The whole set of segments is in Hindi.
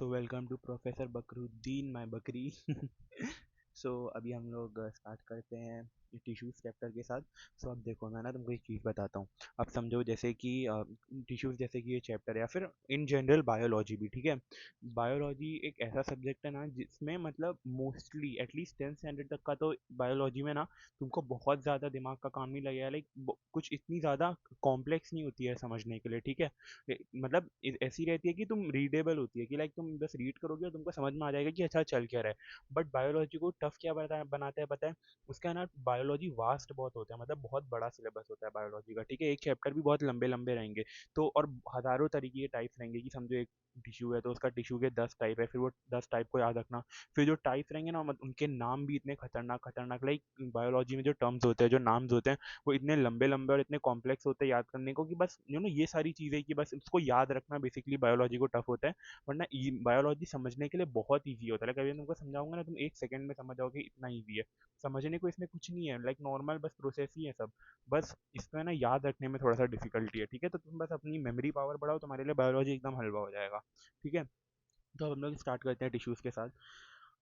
So welcome to professor Bakruddin my बकरी। सो अभी हम लोग स्टार्ट करते हैं टिश्यूज़ चैप्टर के साथ। सो अब देखो, मैं ना तुमको एक चीज़ बताता हूँ। अब समझो जैसे कि टिश्यूज़ जैसे कि ये चैप्टर है, या फिर इन जनरल बायोलॉजी भी, ठीक है। बायोलॉजी एक ऐसा सब्जेक्ट है ना जिसमें मतलब मोस्टली एटलीस्ट 10th स्टैंडर्ड तक का तो बायोलॉजी में ना तुमको बहुत ज़्यादा दिमाग का काम नहीं लगेगा। लाइक कुछ इतनी ज़्यादा कॉम्प्लेक्स नहीं होती है समझने के लिए, ठीक है। मतलब ऐसी रहती है कि तुम रीडेबल होती है, कि लाइक तुम बस रीड करोगे और तुमको समझ में आ जाएगा कि अच्छा चल क्या रहा है। बट बायोलॉजी को टफ क्या बनाता है पता है? उसका ना बायोलॉजी वास्ट बहुत होता है, मतलब बहुत बड़ा सिलेबस होता है बायोलॉजी का, ठीक है। एक चैप्टर भी बहुत लंबे लंबे रहेंगे। तो और हजारों तरीके के टाइप्स रहेंगे, कि समझो एक टिश्यू है तो उसका टिश्यू के 10 टाइप है, फिर वो 10 टाइप को याद रखना। फिर जो टाइप्स रहेंगे ना, उनके नाम भी इतने खतरनाक खतरनाक, लाइक बायोलॉजी में जो टर्म्स होते हैं, जो नाम्स होते हैं, वो इतने लंबे लंबे और इतने कॉम्प्लेक्स होते हैं याद करने को, कि बस ये सारी चीज़ें कि बस उसको याद रखना बेसिकली बायोलॉजी को टफ होता है। वरना बायोलॉजी समझने के लिए बहुत ईजी होता है। कभी तुमको समझाऊंगा ना, तुम 1 सेकंड में समझ जाओगे, इतना ईजी है समझने को। इसमें कुछ नहीं है, लाइक नॉर्मल बस प्रोसेस ही है सब। बस इसमें ना याद रखने में थोड़ा सा डिफिकल्टी है, ठीक है। तो तुम बस अपनी मेमोरी पावर बढ़ाओ, तुम्हारे लिए बायोलॉजी एकदम हलवा हो जाएगा, ठीक है। तो अब हम लोग स्टार्ट करते हैं टिश्यूज़ के साथ।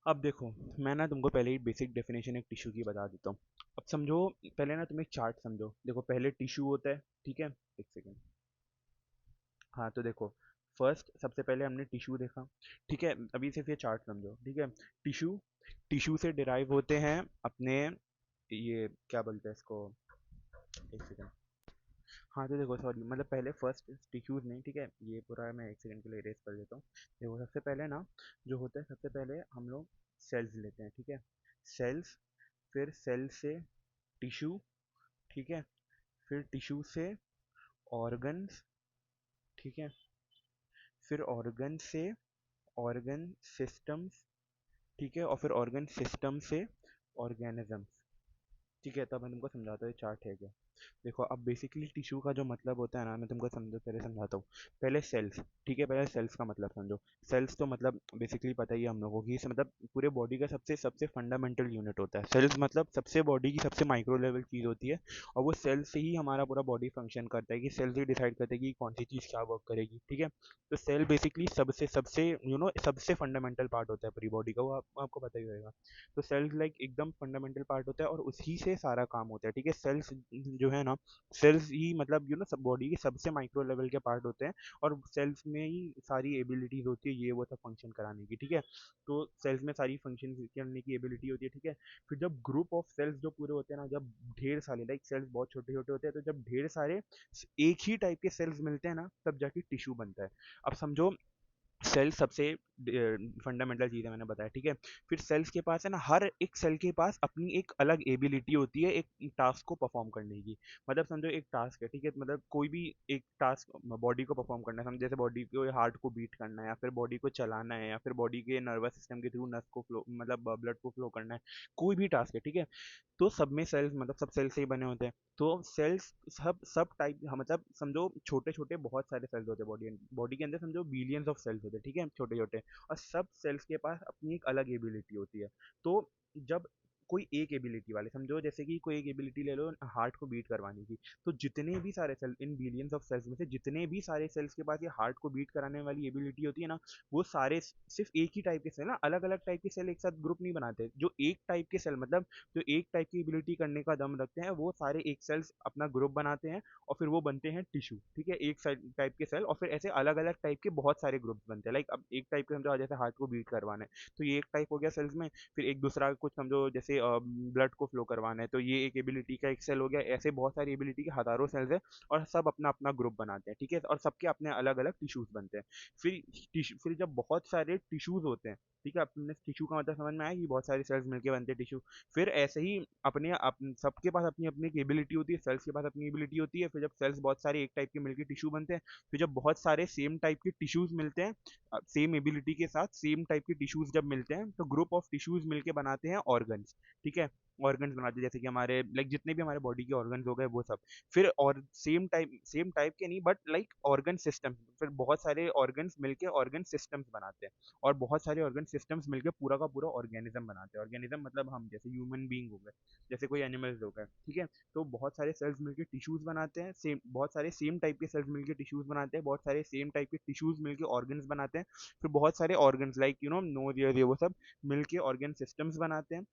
अब देखो, मैं ना तुमको पहले ही बेसिक डेफिनेशन एक टिश्यू की बता देता हूँ। अब समझो, पहले ना तुम एक चार्ट समझो। देखो, पहले टिश्यू होता है, ठीक है। एक सेकेंड। हाँ, तो देखो, फर्स्ट सबसे पहले हमने टिश्यू देखा, ठीक है। अभी सिर्फ ये चार्ट समझो, ठीक है। टिश्यू टिश्यू से डिराइव होते हैं अपने, ये क्या बोलते हैं इसको, एक सेकेंड। हाँ, तो देखो, सॉरी, मतलब पहले फर्स्ट टिश्यूज नहीं, ठीक है। ये पूरा मैं 1 सेकंड के लिए इरेज कर देता हूँ। देखो, सबसे पहले ना जो होता है, सबसे पहले हम लोग सेल्स लेते हैं, ठीक है। सेल्स, फिर सेल से टिश्यू, ठीक है। फिर टिश्यू से ऑर्गन्स, ठीक है। फिर ऑर्गन से ऑर्गन सिस्टम्स, ठीक है। और फिर ऑर्गन सिस्टम से ऑर्गेनिजम्स, ठीक है। तब मैं तुमको समझाता हूँ ये चार्ट है क्या। देखो, अब बेसिकली टिश्यू का जो मतलब होता है ना, मैं तुमको समझो पहले समझाता हूँ। पहले सेल्स, ठीक है। पहले सेल्स का मतलब समझो। सेल्स तो मतलब बेसिकली पता ही है हम लोगों की, इसे मतलब पूरे बॉडी का सबसे सबसे फंडामेंटल यूनिट होता है सेल्स। मतलब सबसे बॉडी की सबसे माइक्रो लेवल चीज़ होती है। और वो सेल से ही हमारा पूरा बॉडी फंक्शन करता है, कि सेल्स ही डिसाइड करते हैं कि कौन सी चीज़ क्या वर्क करेगी, ठीक है। तो सेल बेसिकली सबसे सबसे सबसे फंडामेंटल पार्ट होता है पूरी बॉडी का, वो आपको पता ही होगा। तो सेल्स लाइक एकदम फंडामेंटल पार्ट होता है, और उसी से सारा काम होता है, ठीक है। सेल्स जो है ना, सेल्स ही मतलब सब बॉडी के सबसे माइक्रो लेवल के पार्ट होते हैं। और सेल्स में ही सारी एबिलिटीज होती है, ये वो सब फंक्शन कराने की, ठीक है। तो सेल्स में सारी फंक्शन करने की एबिलिटी होती है, ठीक है। फिर जब ग्रुप ऑफ सेल्स जो पूरे होते हैं ना, जब ढेर सारे, लाइक सेल्स बहुत छोटे छोटे होते हैं, तो जब ढेर सारे एक ही टाइप के सेल्स मिलते हैं ना, तब जाके टिश्यू बनता है। अब समझो, सेल सबसे फंडामेंटल चीज़ है, मैंने बताया, ठीक है। फिर सेल्स के पास है ना, हर एक सेल के पास अपनी एक अलग एबिलिटी होती है एक टास्क को परफॉर्म करने की। मतलब समझो एक टास्क है, ठीक है। मतलब कोई भी एक टास्क बॉडी को परफॉर्म करना है, समझो जैसे बॉडी को हार्ट को बीट करना है, या फिर बॉडी को चलाना है, या फिर बॉडी के नर्वस सिस्टम के थ्रू नस को फ्लो, मतलब ब्लड को फ्लो करना है। कोई भी टास्क है, ठीक है। तो सब में सेल्स, मतलब सब सेल से ही बने होते हैं। तो सेल्स सब सब टाइप, मतलब समझो छोटे छोटे बहुत सारे सेल्स होते हैं बॉडी बॉडी के अंदर, समझो बिलियंस ऑफ सेल्स होते हैं, ठीक है, छोटे छोटे। और सब सेल्स के पास अपनी एक अलग एबिलिटी होती है। तो जब कोई एक एबिलिटी वाले, समझो जैसे कि कोई एक एबिलिटी ले लो हार्ट को बीट करवाने की, तो जितने भी सारे सेल, इन बिलियंस ऑफ सेल्स में से जितने भी सारे सेल्स के पास ये हार्ट को बीट कराने वाली एबिलिटी होती है ना, वो सारे सिर्फ एक ही टाइप के सेल ना, अलग अलग टाइप के सेल एक साथ ग्रुप नहीं बनाते। जो एक टाइप के सेल, मतलब जो एक टाइप की एबिलिटी करने का दम रखते हैं, वो सारे एक सेल्स अपना ग्रुप बनाते हैं, और फिर वो बनते हैं टिश्यू, ठीक है। एक टाइप के सेल, और फिर ऐसे अलग अलग टाइप के बहुत सारे ग्रुप्स बनते हैं। लाइक अब एक टाइप के समझो जैसे हार्ट को बीट करवाना है, तो ये एक टाइप हो गया सेल्स में। फिर एक दूसरा कुछ समझो जैसे ब्लड को फ्लो करवाना है, तो ये एक एबिलिटी का एक सेल हो गया। ऐसे बहुत सारी एबिलिटी के हजारों सेल्स है, और सब अपना अपना ग्रुप बनाते हैं, ठीक है। और सबके अपने अलग अलग टिश्यूज बनते हैं। फिर जब बहुत सारे टिश्यूज होते हैं, ठीक है। अपने टिश्यू का मतलब समझ में आया, कि बहुत सारे सेल्स मिलके बनते हैं टिश्यू। फिर ऐसे ही सबके पास अपनी अपनी एबिलिटी होती है, सेल्स के पास अपनी एबिलिटी होती है। फिर जब सेल्स बहुत सारे एक टाइप के मिलके टिश्यू बनते हैं, फिर जब बहुत सारे सेम टाइप के टिश्यूज मिलते हैं, सेम एबिलिटी के साथ सेम टाइप के टिश्यूज जब मिलते हैं, तो ग्रुप ऑफ टिश्यूज मिलके बनाते हैं ऑर्गन्स, ठीक है। ऑर्गन्स बनाते हैं, जैसे कि हमारे लाइक जितने भी हमारे बॉडी के ऑर्गन्स हो गए वो सब। फिर और सेम टाइप के नहीं, बट लाइक ऑर्गन सिस्टम, फिर बहुत सारे ऑर्गन्स मिलके ऑर्गन सिस्टम्स बनाते हैं, और बहुत सारे ऑर्गन सिस्टम्स मिलके पूरा का पूरा ऑर्गेनिज्म बनाते हैं। ऑर्गेनिज्म मतलब हम, जैसे ह्यूमन बीइंग हो गए, जैसे कोई एनिमल्स हो गए, ठीक है। तो बहुत सारे सेल्स मिलके टिश्यूज बनाते हैं, सेम बहुत सारे सेम टाइप के सेल्स मिलके टिश्यूज बनाते हैं, बहुत सारे सेम टाइप के टिश्यूज मिलके ऑर्गन्स बनाते हैं, फिर बहुत सारे ऑर्गन्स लाइक नोज, ईयर, ये वो सब मिलके ऑर्गन सिस्टम्स बनाते हैं।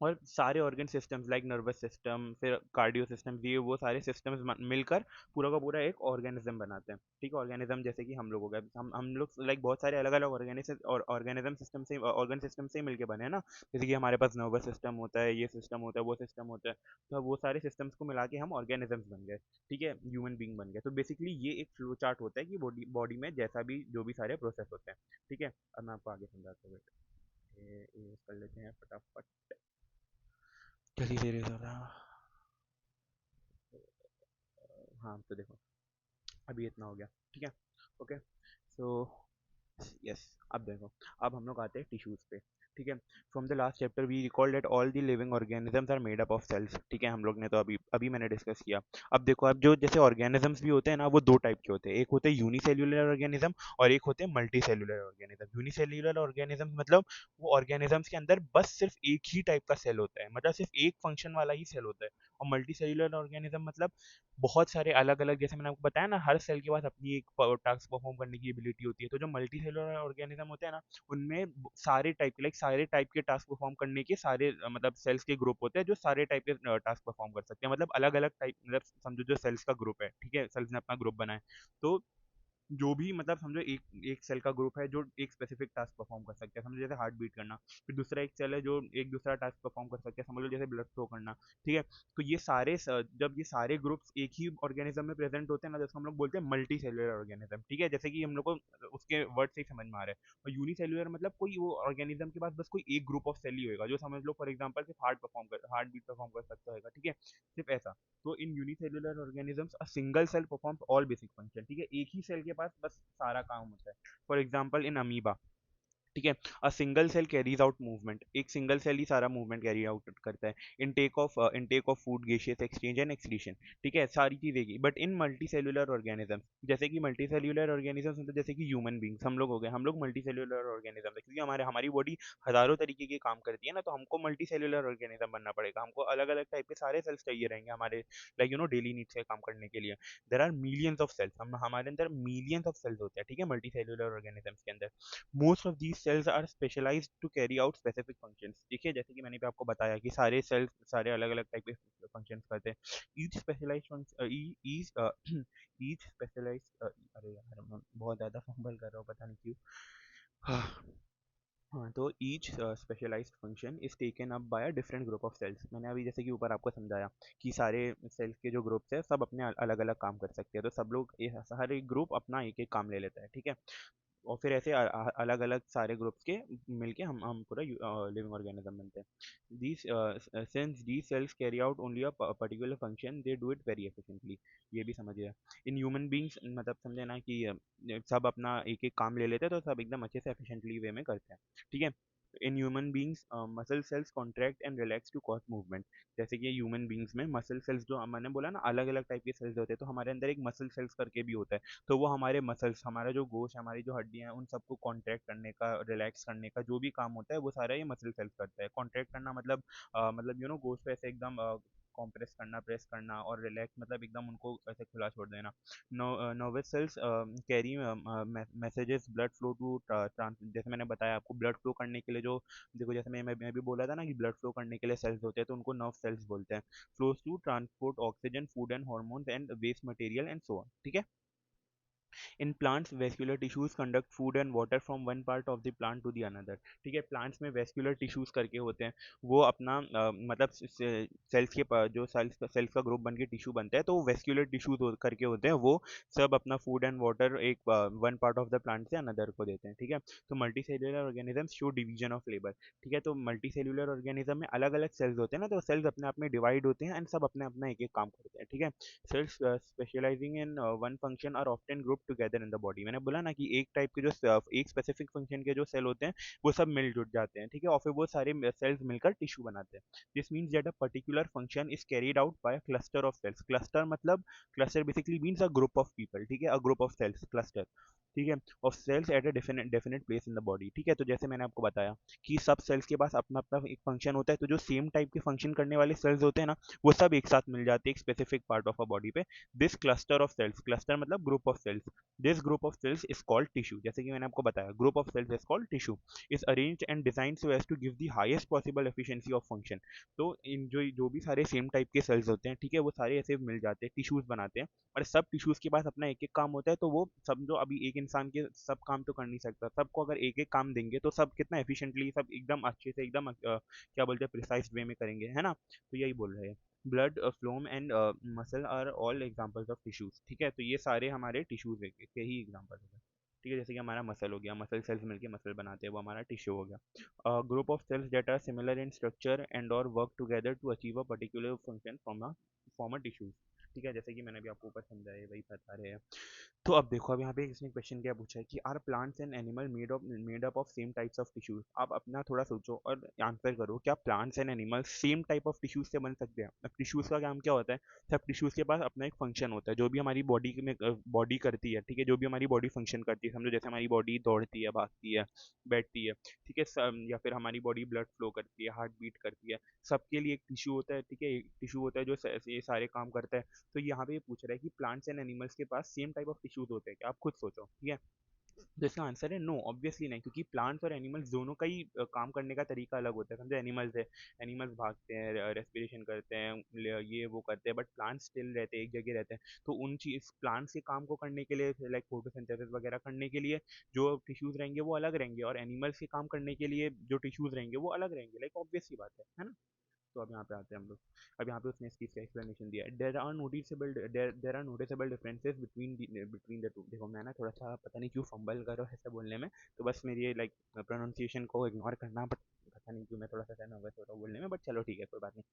और सारे organ systems like nervous system, फिर कार्डियो सिस्टम, ये वो सारे सिस्टम्स मिलकर पूरा का पूरा एक ऑर्गेनिज्म बनाते हैं, ठीक है। ऑर्गेनिज्म जैसे कि हम लोग हो गए, हम लोग लाइक बहुत सारे अलग अलग ऑर्गेनिज्म और ऑर्गेनिज्म सिस्टम से, ऑर्गन सिस्टम से मिलके बने हैं ना। जैसे कि हमारे पास नर्वस सिस्टम होता है, ये सिस्टम होता है, वो सिस्टम होता है, तो वो सारे सिस्टम्स को मिला के हम ऑर्गेनिजम्स बन गए, ठीक है, ह्यूमन बींग बन गए। तो बेसिकली ये एक फ्लो चार्ट होता है कि बॉडी बॉडी में जैसा भी जो भी सारे प्रोसेस होते हैं, ठीक है। अब मैं आपको आगे समझाता हूँ, ये कर लेते हैं फटाफट, जल्दी धीरे थोड़ा। हाँ तो देखो, अभी इतना हो गया, ठीक है, ओके। सो यस, अब देखो, अब हम लोग आते हैं टिश्यूज पे, ठीक है। From the last chapter we recall that all the living organisms are made up of cells, ठीक है, हम लोग ने तो अभी अभी मैंने डिस्कस किया। अब देखो, अब जो जैसे ऑर्गेनिजम्स भी होते हैं ना, वो दो टाइप के होते हैं, एक होते हैं यूनिसेल्युलर ऑर्गेनिज्म और एक होते हैं multi cellular organism. Unicellular organism मतलब वो ऑर्गेनिजम्स के अंदर बस सिर्फ एक ही टाइप का सेल होता है, मतलब सिर्फ एक फंक्शन वाला ही सेल होता है। और मल्टी सेल्युलर ऑर्गेनिज्म मतलब बहुत सारे अलग अलग, जैसे मैंने आपको बताया ना, हर सेल के पास अपनी एक टास्क परफॉर्म करने की एबिलिटी होती है। तो जो मल्टी सेलुलर ऑर्गेनिज्म होते हैं ना, उनमें सारे टाइप के, लाइक सारे टाइप के टास्क परफॉर्म करने के सारे मतलब सेल्स के ग्रुप होते हैं जो सारे टाइप के टास्क परफॉर्म कर सकते हैं, मतलब अलग अलग टाइप, मतलब समझो जो सेल्स का ग्रुप है, ठीक है, सेल्स ने अपना ग्रुप बनाया, तो जो भी मतलब समझो एक एक सेल का ग्रुप है जो एक स्पेसिफिक टास्क परफॉर्म कर सकते हैं, समझो जैसे हार्ट बीट करना। फिर दूसरा एक सेल है जो एक दूसरा टास्क परफॉर्म कर सकते हैं, समझ लो जैसे ब्लड फ्लो करना, ठीक है। तो ये सारे जब ये सारे ग्रुप्स एक ही ऑर्गेनिज्म में प्रेजेंट होते हैं ना, जैसे हम लोग बोलते हैं मल्टी सेलुलर ऑर्गेनिज्म, ठीक है, जैसे कि हम लोग को उसके वर्ड से ही समझ में आ रहा है। और यूनिसेल्युलर मतलब कोई वो ऑर्गेनिज्म के पास बस कोई एक ग्रुप ऑफ सेल ही होगा, जो समझ लो फॉर एग्जाम्पल सिर्फ हार्ट बीट परफॉर्म कर सकता होगा, ठीक है, सिर्फ ऐसा। तो in unicellular organisms a single cell performs all basic function, ठीक है, एक ही सेल के पास बस सारा काम होता है। फॉर एग्जांपल इन अमीबा, ठीक है, a single cell carries out movement, एक सिंगल सेल ही सारा मूवमेंट कैरी आउट करता है। Intake of food, gaseous exchange and excretion, ठीक है, सारी चीजें की। But in multicellular organism, जैसे कि मल्टी सेलुलर ऑर्गेनिज्म मतलब जैसे कि ह्यूमन बींग्स हम लोग हो गए, हम लोग मल्टी सेलुलर ऑर्गेनिज्म है, क्योंकि हमारी बॉडी हजारों तरीके के काम करती है ना, तो हमको मल्टी सेलुलर ऑर्गेनिज्म बनना पड़ेगा, हमको अलग अलग टाइप के सारे सेल्स चाहिए रहेंगे हमारे लाइक डेली नीड्स के काम करने के लिए। There are millions of cells, हम हमारे अंदर मिलियंस ऑफ सेल्स होते हैं, ठीक है, मल्टी सेलुलर ऑर्गेनिजम्स के अंदर। Most of these cells are specialised to carry out specific functions, देखिए जैसे कि मैंने भी आपको बताया कि सारे सेल्स सारे अलग अलग टाइप के फंक्शंस करते हैं। Each specialised function each each specialised अरे यार मैं बहुत ज़्यादा फंबल कर रहा हूँ, पता नहीं क्यों। हाँ, तो each specialised function is taken up by a different group of cells. मैंने अभी जैसे कि ऊपर आपको समझाया कि सारे सेल्स के जो ग्रुप्स है सब अपने अलग अलग काम कर सकते हैं, तो सब लोग हर एक ग्रुप अपना एक एक काम ले लेता है, ठीक है। और फिर ऐसे अलग अलग सारे ग्रुप्स के मिलके हम पूरा लिविंग ऑर्गेनिज्म बनते हैं। These since these cells carry out only a particular function, they do it very efficiently, ये भी समझिए। इन ह्यूमन बींग्स मतलब समझे ना कि सब अपना एक एक काम ले लेते हैं, तो सब एकदम अच्छे से एफिशिएंटली वे में करते हैं, ठीक है। In human beings muscle cells contract and relax to cause movement, जैसे कि ह्यूमन बींग्स में मसल सेल्स, जो मैंने बोला ना अलग अलग टाइप के सेल्स होते हैं, तो हमारे अंदर एक मसल सेल्स करके भी होता है। तो वो हमारे मसल्स, हमारा जो गोश्त, हमारी जो हड्डियां हैं, उन सबको कॉन्ट्रैक्ट करने का, रिलैक्स करने का जो भी काम होता है वो सारा ये मसल सेल्स करता है। कॉन्ट्रैक्ट करना मतलब मतलब गोश्त को ऐसे एकदम कॉम्प्रेस करना, प्रेस करना, और रिलैक्स मतलब एकदम उनको ऐसे खुला छोड़ देना। Nervous cells carry messages blood flow to जैसे मैंने बताया आपको, ब्लड फ्लो करने के लिए जो, देखो जैसे मैं भी बोला था ना कि ब्लड फ्लो करने के लिए सेल्स होते हैं, तो उनको नर्व सेल्स बोलते हैं। Flows to transport oxygen, food and hormones and waste material and so on, ठीक है। In plants vascular tissues conduct food and water from one part of the plant to the another, ठीक है। प्लांट्स में वेस्कुलर टिश्यूज करके होते हैं, वो अपना मतलब सेल्स के जो सेल्स का ग्रुप बन के टिश्यू बनता है, तो वेस्कुलर टिश्यूज करके होते हैं, वो सब अपना फूड एंड वाटर एक one part of the plant से अनदर को देते हैं, ठीक है। तो multi cellular organism show division of labour, ठीक है। तो मल्टी सेल्युलर ऑर्गेनिज्म में अलग अलग सेल्स होते हैं ना, तो सेल्स अपने आप में डिवाइड होते हैं एंड सब अपने अपना एक एक काम करते हैं, ठीक है। Cells specializing in one function are often grouped together in the body. मैंने बोला ना कि एक टाइप के जो एक स्पेसिफिक फंक्शन के जो सेल होते हैं वो सब मिल जुट जाते हैं, ठीक है, और फिर वो सारे सेल्स मिलकर टिश्यू बनाते हैं। This means that a particular function is carried out by a cluster of cells. Cluster मतलब, cluster basically means a group of people, ठीक है, a group of cells, cluster, ठीक है, of cells at a definite definite place in the body, ठीक है। तो जैसे मैंने आपको बताया कि सब सेल्स के पास अपना अपना एक फंक्शन होता है, तो जो सेम टाइप के फंक्शन करने वाले सेल्स होते हैं ना, वो सब एक साथ मिल जाते हैं एक specific part of a body पे। This cluster of cells, cluster मतलब group of cells, this group of cells is called tissue. जैसे कि मैंने आपको बताया, group of cells is called tissue, is arranged and design so as to give the highest possible efficiency of function. तो इन जो जो भी सारे सेम टाइप के सेल्स होते हैं, ठीक है, वो सारे ऐसे मिल जाते हैं, टिश्यूज बनाते हैं, और सब टिश्यूज के पास अपना एक एक काम होता है। तो वो समझो अभी एक इंसान के सब काम तो कर नहीं सकता, सबको अगर एक एक काम देंगे तो सब कितना एफिशिएंटली, सब एकदम अच्छे से, एकदम क्या बोलते हैं, प्रिसाइज वे में करेंगे, है ना। तो यही बोल रहे हैं। Blood, phloem and muscle are all examples of tissues, ठीक है, तो ये सारे हमारे टिश्यूज के ही एग्जांपल हो गए, ठीक है। जैसे कि हमारा मसल हो गया, मसल सेल्स मिलके मसल बनाते हैं, वो हमारा टिश्यू हो गया। Group of cells that are similar in structure and और work together to achieve a particular function from a tissues, ठीक है, जैसे कि मैंने अभी आपको ऊपर समझाया वही बता रहे हैं। तो अब देखो, अब यहाँ पे इसने क्वेश्चन क्या पूछा है कि are plants and animal made up of same types of tissues. आप अपना थोड़ा सोचो और आंसर करो, क्या plants and animals same type of tissues से बन सकते हैं? अब टिश्यूज का काम क्या होता है, सब टिश्यूज के पास अपना एक फंक्शन होता है, जो भी हमारी बॉडी में बॉडी करती है, ठीक है, जो भी हमारी बॉडी फंक्शन करती है, समझो जैसे हमारी बॉडी दौड़ती है, भागती है, बैठती है, ठीक है, या फिर हमारी बॉडी ब्लड फ्लो करती है, हार्ट बीट करती है, सबके लिए एक टिश्यू होता है, ठीक है, एक टिश्यू होता है जो ये सारे काम करता है। तो यहाँ पे ये पूछ रहा है कि प्लांट्स एंड एनिमल्स के पास सेम टाइप ऑफ टिश्यूज होते हैं क्या? आप खुद सोचो, ठीक है। तो इसका आंसर है नो, ऑब्वियसली नहीं, क्योंकि प्लांट्स और एनिमल्स दोनों का ही काम करने का तरीका अलग होता है। समझो एनिमल्स है, एनिमल्स भागते हैं, रेस्पिरेशन करते हैं, ये वो करते हैं, बट प्लांट्स स्टिल रहते हैं, एक जगह रहते हैं। तो उन चीज प्लांट्स के काम को करने के लिए, लाइक फोटोसिंथेसिस वगैरह करने के लिए जो टिश्यूज रहेंगे वो अलग रहेंगे, और एनिमल्स के काम करने के लिए जो टिश्यूज रहेंगे वो अलग रहेंगे, लाइक ऑब्वियस सी बात है ना। तो अब यहाँ पे आते हैं हम लोग। अब यहाँ पे उसने इस चीज़ का एक्सप्लेनेशन दिया है, there are noticeable differences between the two. देखो मैं ना थोड़ा सा पता नहीं क्यों फंबल कर रहा हूँ ऐसे बोलने में, तो बस मेरी ये लाइक प्रोनाउंसिएशन को इग्नोर करना, बट पता नहीं क्यों मैं थोड़ा सा नर्वस हो रहा हूँ बोलने में, बट चलो ठीक है, कोई बात नहीं।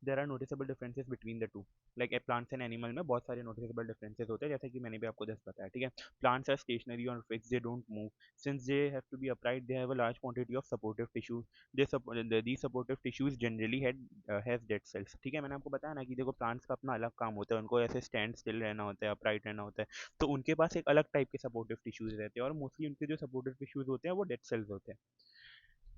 There are noticeable differences between the two, like a plants and animal में बहुत सारे नोटिसेबल डिफरेंसेस होते हैं, जैसे कि मैंने भी आपको जस्ट बताया, ठीक है। प्लांट्स आर स्टेशनरी और fixed, they don't move, since they have to be upright, they have a large quantity of supportive tissues, these supportive tissues generally have dead cells, ठीक है। मैंने आपको बताया ना कि देखो प्लांट्स का अपना अलग काम होता है, उनको ऐसे स्टैंड स्टिल रहना होता है, अपराइट रहना होता है, तो उनके पास एक अलग टाइप के सपोर्टिव टिश्यूज रहते हैं, और मोस्टली उनके जो सपोर्टिव टिश्यूज होते हैं वो डेड सेल्स होते हैं।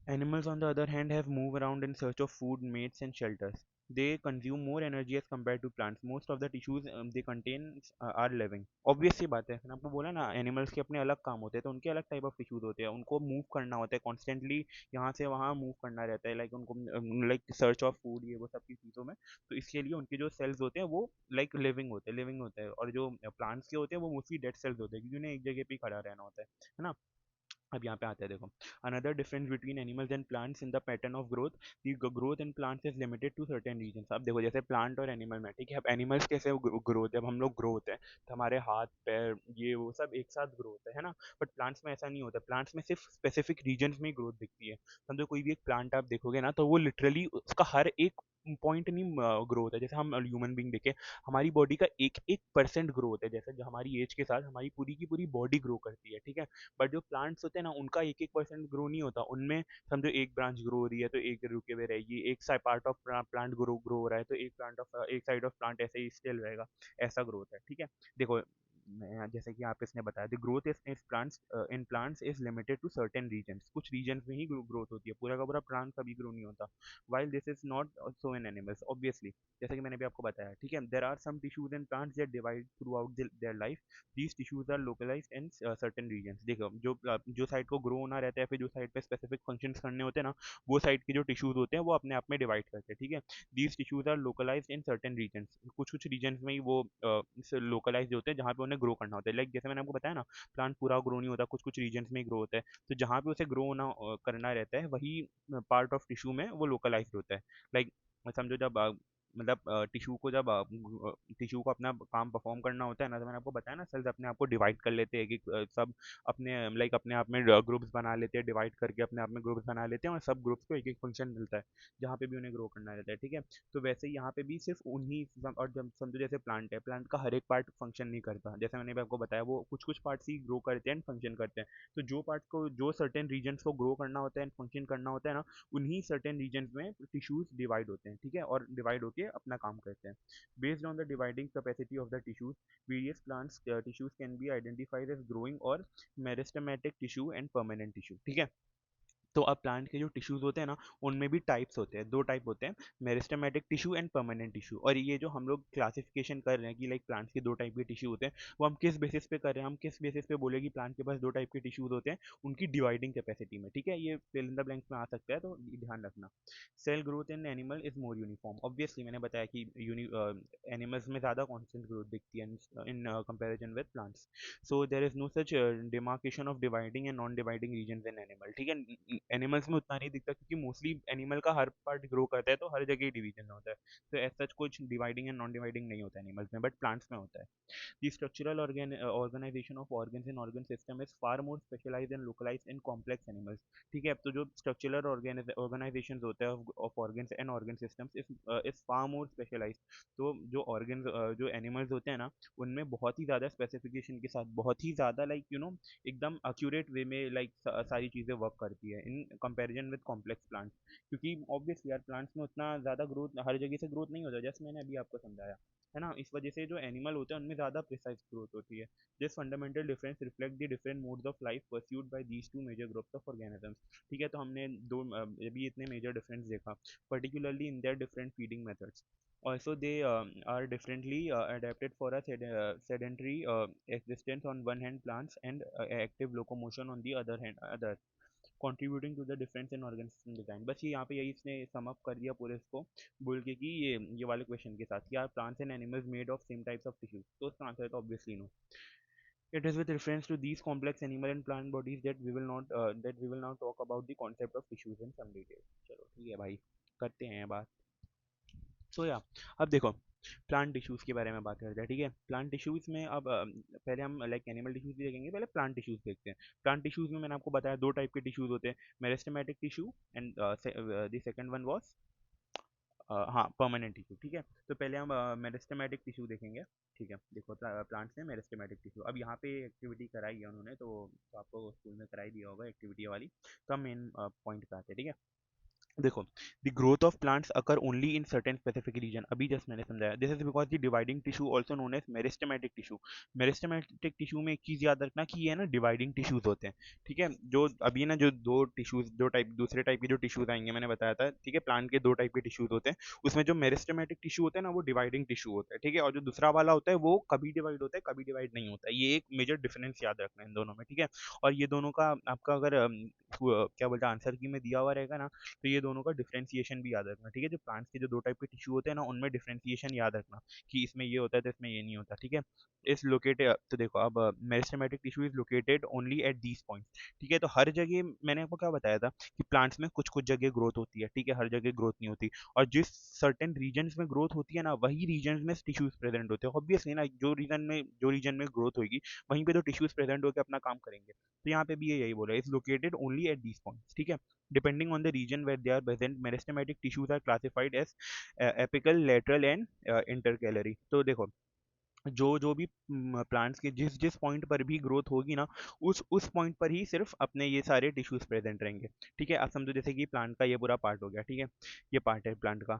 Animals, on the other hand, have moved around in search of food, mates, and shelters. They consume more energy as compared to plants. Most of the tissues they contain are living. Obvious सी बात है, मैंने आपको बोला ना एनिमल्स के अपने अलग काम होते हैं, तो उनके अलग टाइप ऑफ टिश्यूज होते हैं, उनको मूव करना होता है कॉन्स्टेंटली, यहाँ से वहाँ मूव करना रहता है, लाइक उनको लाइक सर्च ऑफ फूड, ये वो सब की चीज़ों में। तो इसके लिए उनके जो सेल्स होते हैं वो लाइक लिविंग होते हैं, और जो प्लांट्स के होते हैं वो मोस्टली डेड सेल्स होते हैं, क्योंकि उन्हें एक जगह पे ही खड़ा रहना होता है ना। अब यहाँ पे आते हैं, देखो another difference between animals and plants in the pattern of growth, the growth in plants is limited to certain regions. अब देखो जैसे प्लांट और एनिमल में, ठीक है, अब एनिमल्स कैसे ग्रोथ, जब हम लोग ग्रो होते हैं तो हमारे हाथ पैर ये वो सब एक साथ ग्रो होता है ना, बट प्लांट्स में ऐसा नहीं होता, प्लांट्स में सिर्फ स्पेसिफिक रीजन्स में ही ग्रोथ दिखती है। समझो कोई भी एक प्लांट आप देखोगे ना, तो वो लिटरली उसका हर एक पॉइंट नहीं ग्रो होता है। जैसे हम ह्यूमन बींग देखें, हमारी बॉडी का एक एक परसेंट ग्रो होता है, जैसे जो हमारी एज के साथ हमारी पूरी की पूरी बॉडी ग्रो करती है, ठीक है। बट जो प्लांट्स होते हैं ना, उनका एक एक परसेंट ग्रो नहीं होता, उनमें समझो एक ब्रांच ग्रो हो रही है तो एक रुके हुए रहेगी, एक side part of plant grow हो रहा है तो एक साइड ऑफ प्लांट ऐसे ही स्टिल रहेगा, ऐसा ग्रोथ है, ठीक है। देखो जैसे कि आप इसने बताया, the growth in plants is limited to certain regions, कुछ रीजन्स में ही ग्रोथ होती है, पूरा का पूरा प्लांट कभी ग्रो नहीं होता। While this is not so in animals, obviously, जैसे कि मैंने भी आपको बताया, ठीक है। There are some tissues in plants that divide throughout their life, these tissues are localised in certain regions. देखो जो साइड को ग्रो होना रहता है, फिर जो साइड पे स्पेसिफिक फंक्शंस करने होते हैं ना, वो साइड के जो टिश्यूज होते हैं वो अपने आप में डिवाइड करते हैं, ठीक है। These tissues are localised in certain regions, कुछ कुछ रीजन्स में ही वो लोकलाइज्ड होते हैं, जहाँ पे उन्हें ग्रो करना होता है, लाइक जैसे मैंने आपको बताया ना, प्लांट पूरा ग्रो नहीं होता, कुछ कुछ रीजन्स में ही ग्रो होता है, तो जहाँ पे उसे ग्रो होना करना रहता है, वही पार्ट ऑफ टिश्यू में वो लोकलाइज्ड होता है। लाइक समझो जब मतलब टिश्यू को जब टिश्यू को अपना काम परफॉर्म करना होता है ना, तो मैंने आपको बताया ना सेल्स अपने आप को डिवाइड कर लेते हैं कि सब अपने लाइक अपने आप में ग्रुप्स बना लेते हैं, डिवाइड करके अपने आप में ग्रुप्स बना लेते हैं, और सब ग्रुप्स को एक एक फंक्शन मिलता है जहाँ पे भी उन्हें ग्रो करना रहता है, ठीक है। तो वैसे ही यहाँ पे भी सिर्फ उन्हीं और जब समझो जैसे प्लांट है, प्लांट का हर एक पार्ट फंक्शन नहीं करता, जैसे मैंने भी आपको बताया वो कुछ कुछ पार्ट्स ही ग्रो करते हैं एंड फंक्शन करते हैं। तो जो पार्ट को जो सर्टेन रीजन्स को ग्रो करना होता है एंड फंक्शन करना होता है ना, उन्हीं सर्टेन रीजन्स में टिश्यूज डिवाइड होते हैं, ठीक है, और डिवाइड होके अपना काम करते हैं। Based on the dividing capacity of the tissues, various plants tissues can be identified as growing or meristematic tissue and permanent tissue, ठीक है। तो अब प्लांट के जो टिश्यूज होते हैं ना, उनमें भी टाइप्स होते हैं, दो टाइप होते हैं, meristematic tissue and permanent tissue. और ये जो हम लोग क्लासिफिकेशन कर रहे हैं कि लाइक प्लांट्स के दो टाइप के टिश्यू होते हैं, वो हम किस बेसिस पे कर रहे हैं, हम किस बेसिस पे बोले कि प्लांट के पास दो टाइप के टिश्यूज होते हैं, उनकी डिवाइडिंग कैपेसिटी में, ठीक है। ये फिल इन द ब्लैंक्स में आ सकता है, तो ध्यान रखना। Cell growth in animal is more uniform, obviously मैंने बताया कि एनिमल्स में ज़्यादा कॉन्स्टेंट ग्रोथ दिखती है in comparison with plants. So there is no such demarcation of dividing and non dividing region in animal, ठीक है। एनिमल्स में उतना नहीं दिखता क्योंकि मोस्टली एनिमल का हर पार्ट ग्रो करता है, तो हर जगह डिवीजन होता है। तो एज सच कुछ डिवाइडिंग एंड नॉन डिवाइडिंग नहीं होता एनिमल्स में, बट प्लांट्स में होता है। The structural organization of organs in organ system is far more specialized and localized in complex animals, ठीक है। तो जो स्ट्रक्चरल ऑर्गेनाइजेशन होता है of organs and organ systems is far more specialised. तो जो ऑर्गन जो एनिमल्स होते हैं ना, उनमें बहुत ही ज़्यादा स्पेसिफिकेशन के साथ, बहुत ही ज़्यादा लाइक एकदम एक्यूरेट वे में लाइक सारी चीज़ें वर्क करती है in comparison with complex plants. क्योंकि ऑब्वियसली यार प्लांट्स में उतना ज़्यादा ग्रोथ हर जगह से ग्रोथ नहीं होता, जैसे मैंने अभी आपको समझाया है ना। इस वजह से जो एनिमल होते हैं उनमें ज़्यादा प्रिसाइज ग्रोथ होती है। This fundamental difference reflect the different modes of life pursued by these two major groups of organisms, ठीक है। तो हमने दो अभी इतने मेजर डिफरेंस देखा, particularly in their different feeding methods. Also, they are differently adapted for a sedentary existence on one hand plants and active locomotion on the other hand others, contributing to the difference in organ system design। बस ये यहाँ पे यही इसने सम अप कर दिया पूरे इसको बोल के कि ये वाले क्वेश्चन के साथ, क्या plants and animals made of same types of tissues, तो उसका आंसर है तो obviously no. It is with reference to these complex animal and plant bodies that we will now talk about the concept of tissues in some detail। चलो ठीक है भाई, करते हैं बात। सो या अब देखो प्लांट टिश्यूज के बारे में बात करते हैं, ठीक है। प्लांट टिश्यूज में अब पहले हम लाइक एनिमल टिश्यूज भी देखेंगे, पहले प्लांट टिश्यूज देखते हैं। प्लांट टिश्यूज में मैंने आपको बताया दो टाइप के टिश्यूज होते हैं, meristematic tissue and the second one was हाँ परमानेंट टिश्यू, ठीक है। तो पहले हम मेरिस्टेमेटिक टिश्यू देखेंगे, ठीक है। देखो प्लांट्स में मेरिस्टेमेटिक टिश्यू, अब यहाँ पे एक्टिविटी कराई है उन्होंने, तो आपको स्कूल में कराई दिया होगा एक्टिविटी वाली। तो हम मेन पॉइंट पे आते हैं, ठीक है। देखो the growth of plants occur only in certain specific region, अभी जस्ट मैंने समझाया। This is because the dividing tissue also known as meristematic tissue. Meristematic tissue में एक चीज याद रखना कि ये ना डिवाइडिंग टिश्यूज होते हैं, ठीक है। जो अभी ना जो दो टिश्यूज दो टाइप दूसरे टाइप के जो टिश्यूज आएंगे मैंने बताया था, ठीक है। प्लांट के दो टाइप के टिश्यूज होते हैं, उसमें जो मेरिस्टेमेटिक टिश्यू होता है ना वो डिवाइडिंग टिश्यू होता है, ठीक है। और जो दूसरा वाला होता है वो कभी डिवाइड होता है कभी डिवाइड नहीं होता है। ये एक मेजर डिफरेंस याद रखना है इन दोनों में, ठीक है। और ये दोनों का आपका अगर क्या बोलते हैं आंसर की में दिया हुआ रहेगा ना, तो ये दोनों का डिफरेंशिएशन भी याद रखना, ठीक है। जो प्लांट्स के जो दो टाइप के टिश्यू होते हैं ना, उनमें डिफरेंशिएशन याद रखना कि इसमें ये होता है तो इसमें ये नहीं होता, ठीक है। इस लोकेटेड तो देखो अब meristematic tissue is located only at these points, ठीक है। तो हर जगह मैंने आपको क्या बताया था कि प्लांट्स में कुछ कुछ जगह ग्रोथ होती है, ठीक है, हर जगह ग्रोथ नहीं होती। और जिस सर्टेन रीजन्स में ग्रोथ होती है ना, वही रीजन्स में टिश्यूज प्रेजेंट होते हैं, ऑब्वियसली ना। जो रीजन में ग्रोथ होगी वहीं पे तो टिश्यूज प्रेजेंट होकर अपना काम करेंगे। तो यहाँ पे भी ये यही बोला है, is located only at these points, ठीक है। Depending on the region where they are present, meristematic tissues are classified as apical, lateral and intercalary। तो देखो जो जो भी प्लांट्स के जिस जिस पॉइंट पर भी ग्रोथ होगी ना, उस पॉइंट पर ही सिर्फ अपने ये सारे टिश्यूज प्रेजेंट रहेंगे, ठीक है। अब समझो जैसे कि प्लांट का ये पूरा पार्ट हो गया, ठीक है। ये पार्ट है प्लांट का।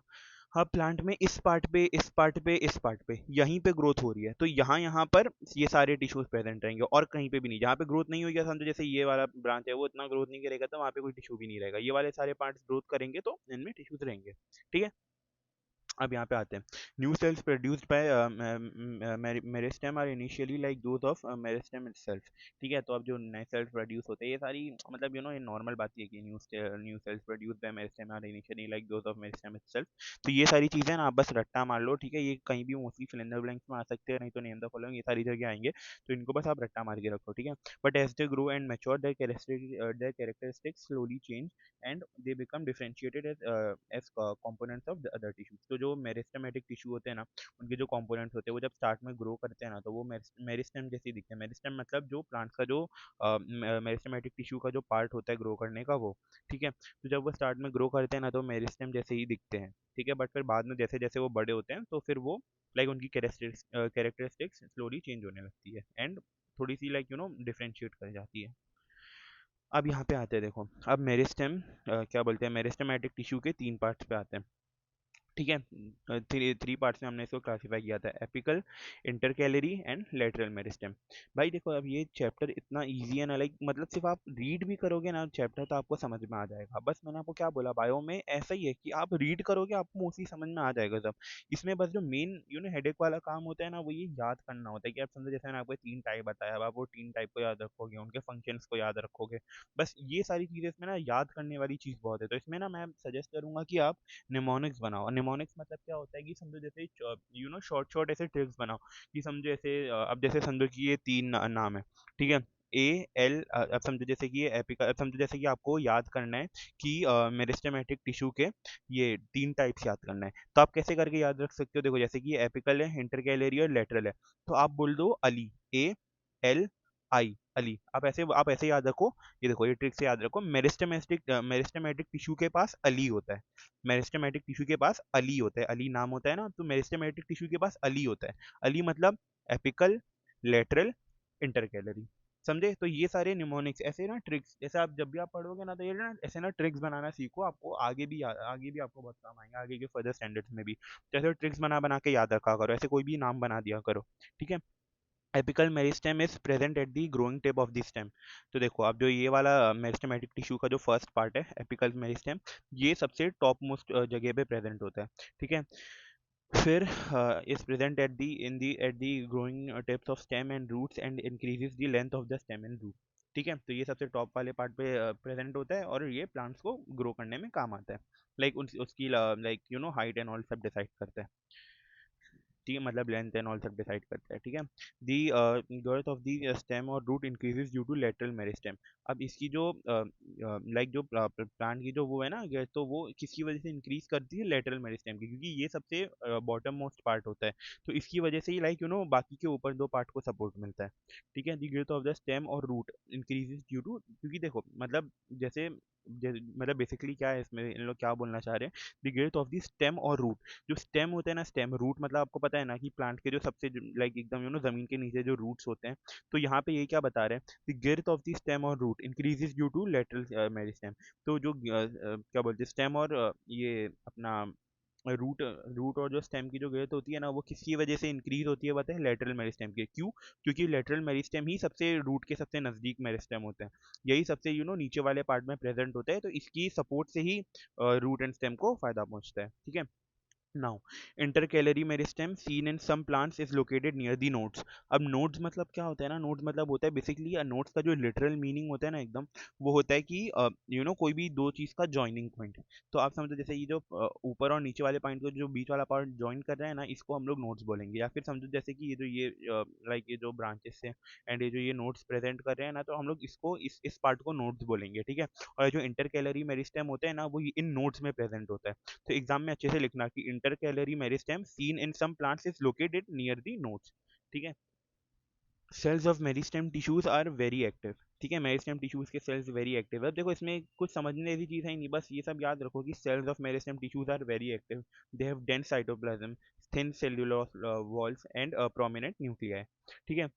अब प्लांट में इस पार्ट पे इस पार्ट पे इस पार्ट पे यहीं पे ग्रोथ हो रही है, तो यहाँ यहाँ पर ये सारे टिश्यूज प्रेजेंट रहेंगे और कहीं पे भी नहीं। जहाँ पे ग्रोथ नहीं होगी, समझो जैसे ये वाला ब्रांच है वो इतना ग्रोथ नहीं करेगा, तो वहाँ पे कोई टिश्यू भी नहीं रहेगा। ये वाले सारे पार्ट्स ग्रोथ करेंगे तो इनमें टिश्यूज रहेंगे, ठीक है। अब यहाँ पे आते हैं, new cells produced by meristem are initially like those of meristem itself, ठीक है। तो अब जो नए सेल्स प्रोड्यूस होते हैं, ये सारी मतलब ये नॉर्मल बात है कि new cells produced by meristem are initially like those of meristem itself. तो ये सारी चीज़ें ना आप बस रट्टा मार लो, ठीक है। ये कहीं भी mostly fill in the blanks में आ सकते हैं, नहीं तो नेम द फॉलोइंग, ये सारी जगह आएंगे, तो इनको बस आप रट्टा मार के रखो, ठीक है। But as they grow and mature their characteristics slowly change and they become differentiated as components of the other tissues। तो जो मेरिस्टेमेटिक टिश्यू होते हैं ना, उनके जो कंपोनेंट्स होते हैं वो जब स्टार्ट में ग्रो करते हैं ना, तो वो मेरिस्टेम जैसे दिखते हैं। मेरिस्टेम मतलब जो प्लांट का जो मेरिस्टेमेटिक टिश्यू का जो पार्ट होता है ग्रो करने का वो, ठीक है। तो जब वो स्टार्ट में ग्रो करते हैं ना, तो मेरिस्टेम जैसे ही दिखते हैं, ठीक है। बट फिर बाद में जैसे जैसे वो बड़े होते हैं तो फिर वो लाइक उनकी कैरेक्टरिस्टिक्स स्लोली चेंज होने लगती है एंड थोड़ी सी लाइक डिफरेंशिएट कर जाती है। अब यहाँ पे आते हैं, देखो अब मेरिस्टेम क्या बोलते हैं, मेरिस्टेमेटिक टिश्यू के 3 पार्ट्स पे आते हैं, ठीक है। थ्री थ्री पार्ट्स में हमने इसको क्लासिफाई किया था, apical, intercalary and lateral meristem. भाई देखो अब ये चैप्टर इतना इजी है ना, लाइक मतलब सिर्फ आप रीड भी करोगे ना चैप्टर तो आपको समझ में आ जाएगा। बस मैंने आपको क्या बोला, बायो में ऐसा ही है कि आप रीड करोगे आपको मोस्टली समझ में आ जाएगा सब। इसमें बस जो मेन हेडेक वाला काम होता है ना, वो ये याद करना होता है कि आप समझो, जैसे मैंने आपको 3 टाइप बताया, अब आप वो 3 टाइप को याद रखोगे, उनके फंक्शंस को याद रखोगे, बस ये सारी चीज़ें इसमें ना याद करने वाली चीज़ बहुत है। तो इसमें ना मैं सजेस्ट करूंगा कि आप निमोनिक्स बनाओ। निमोनिक्स मतलब क्या होता है कि समझो जैसे शॉर्ट शॉर्ट ऐसे ट्रिक्स बनाओ कि समझो ऐसे अब जैसे समझो कि ये 3 नाम है, ठीक है। ए, एल, अब समझो जैसे कि ये एपिकल, अब समझो जैसे कि आपको याद करना है कि मेरिस्टेमेटिक टिश्यू के ये 3 टाइप्स याद करना है, तो आप कैसे करके याद रख सकते हो, देखो जैसे कि ये एपिकल है, इंटरकैलरी और लेटरल है, तो आप बोल दो Ali, A, L, I, Ali. आप ऐसे याद रखो। ये देखो, ये ट्रिक से याद रखो, मेरिस्टेमेटिक टिश्यू के पास अली होता है। मेरिस्टेमेटिक टिश्यू के पास अली होता है, अली नाम होता है ना, तो मेरिस्टेमेटिक टिश्यू के पास अली होता है। अली मतलब एपिकल, लेटरल, इंटरकैलरी, समझे। तो ये सारे निमोनिक्स ऐसे ना ट्रिक्स, जैसे आप जब भी आप पढ़ोगे ना, तो ये ना ऐसे ना ट्रिक्स बनाना सीखो, आपको आगे भी आपको बहुत काम आएंगे, आगे के फर्दर स्टैंडर्ड्स में भी। जैसे ट्रिक्स बना बना के याद रखा करो, ऐसे कोई भी नाम बना दिया करो, ठीक है। Apical meristem is present at the growing tip of the stem. तो देखो अब जो ये वाला मेरिस्टेमेटिक टिश्यू का जो फर्स्ट पार्ट है, एपिकल मेरिस्टेम, ये सबसे टॉप मोस्ट जगह पे प्रेजेंट होता है, ठीक है। फिर is present at the growing tips of stem and roots and increases the length of the stem and root, ठीक है। तो ये सबसे टॉप वाले पार्ट पे प्रेजेंट होता है और ये प्लांट्स को ग्रो करने में काम आता है, लाइक उसकी लाइक हाइट एंड ऑल सब डिसाइड करता है, ठीक है, मतलब लेंथ एंड ऑल सब डिसाइड करता है, ठीक है। The girth of the stem और root increases due to lateral meristem. अब इसकी जो लाइक जो प्लांट की जो वो है ना girth, तो वो किसकी वजह से इंक्रीज करती है, लेटरल मेरिस्टेम की, क्योंकि ये सबसे बॉटम मोस्ट पार्ट होता है, तो इसकी वजह से ही लाइक बाकी के ऊपर 2 पार्ट को सपोर्ट मिलता है, ठीक है। The girth of the stem और रूट इंक्रीजेस ड्यू टू, क्योंकि देखो मतलब जैसे मतलब बेसिकली क्या है इसमें, इन लोग क्या बोलना चाह रहे हैं, the growth of the stem और रूट। जो स्टेम होता है ना, स्टेम, रूट मतलब आपको पता है ना कि प्लांट के जो सबसे लाइक एकदम जमीन के नीचे जो रूट्स होते हैं, तो यहाँ पे ये क्या बता रहे हैं, the growth of the stem और root increases due to lateral meristem. तो जो क्या बोलते हैं, स्टेम और ये अपना रूट रूट और जो स्टेम की जो ग्रोथ होती है ना, वो किसकी वजह से इंक्रीज होती है, बताए, लेटरल मेरिस्टेम के। क्यों? क्योंकि लेटरल मेरिस्टेम ही सबसे रूट के सबसे नजदीक मेरिस्टेम होता है, यही सबसे नीचे वाले पार्ट में प्रेजेंट होता है, तो इसकी सपोर्ट से ही रूट एंड स्टेम को फायदा पहुंचता है, ठीक है। Now intercalary meristem seen in some plants is located near the nodes. अब नोड्स मतलब क्या होता है ना, नोड्स मतलब होता है बेसिकली, नोड्स का जो लिटरल मीनिंग होता है ना एकदम, वो होता है कि कोई भी दो चीज का जॉइनिंग पॉइंट। तो आप समझो जैसे ये जो ऊपर और नीचे वाले पॉइंट को जो बीच वाला पार्ट जॉइन कर रहे हैं ना, इसको हम लोग नोड्स बोलेंगे। या फिर समझो जैसे कि ये लाइक ये जो ब्रांचेस है एंड ये जो ये नोड्स प्रेजेंट कर रहे हैं ना, तो हम लोग इसको इस पार्ट को नोड्स बोलेंगे, ठीक है। और जो इंटरकैलरी मेरिस्टेम होता है ना, वो इन नोड्स में प्रेजेंट होता है। तो एग्जाम में अच्छे से लिखना कि intercalary meristem seen in some plants is located near the nodes, ठीक है। Cells of meristem tissues are very active, ठीक है। मेरिस्टेम टिश्यूज के सेल्स वेरी एक्टिव है। अब देखो इसमें कुछ समझने जैसी चीज़ है नहीं, बस ये सब याद रखो कि cells of meristem tissues are very active, they have dense cytoplasm, thin cellular walls and prominent nuclei, ठीक है।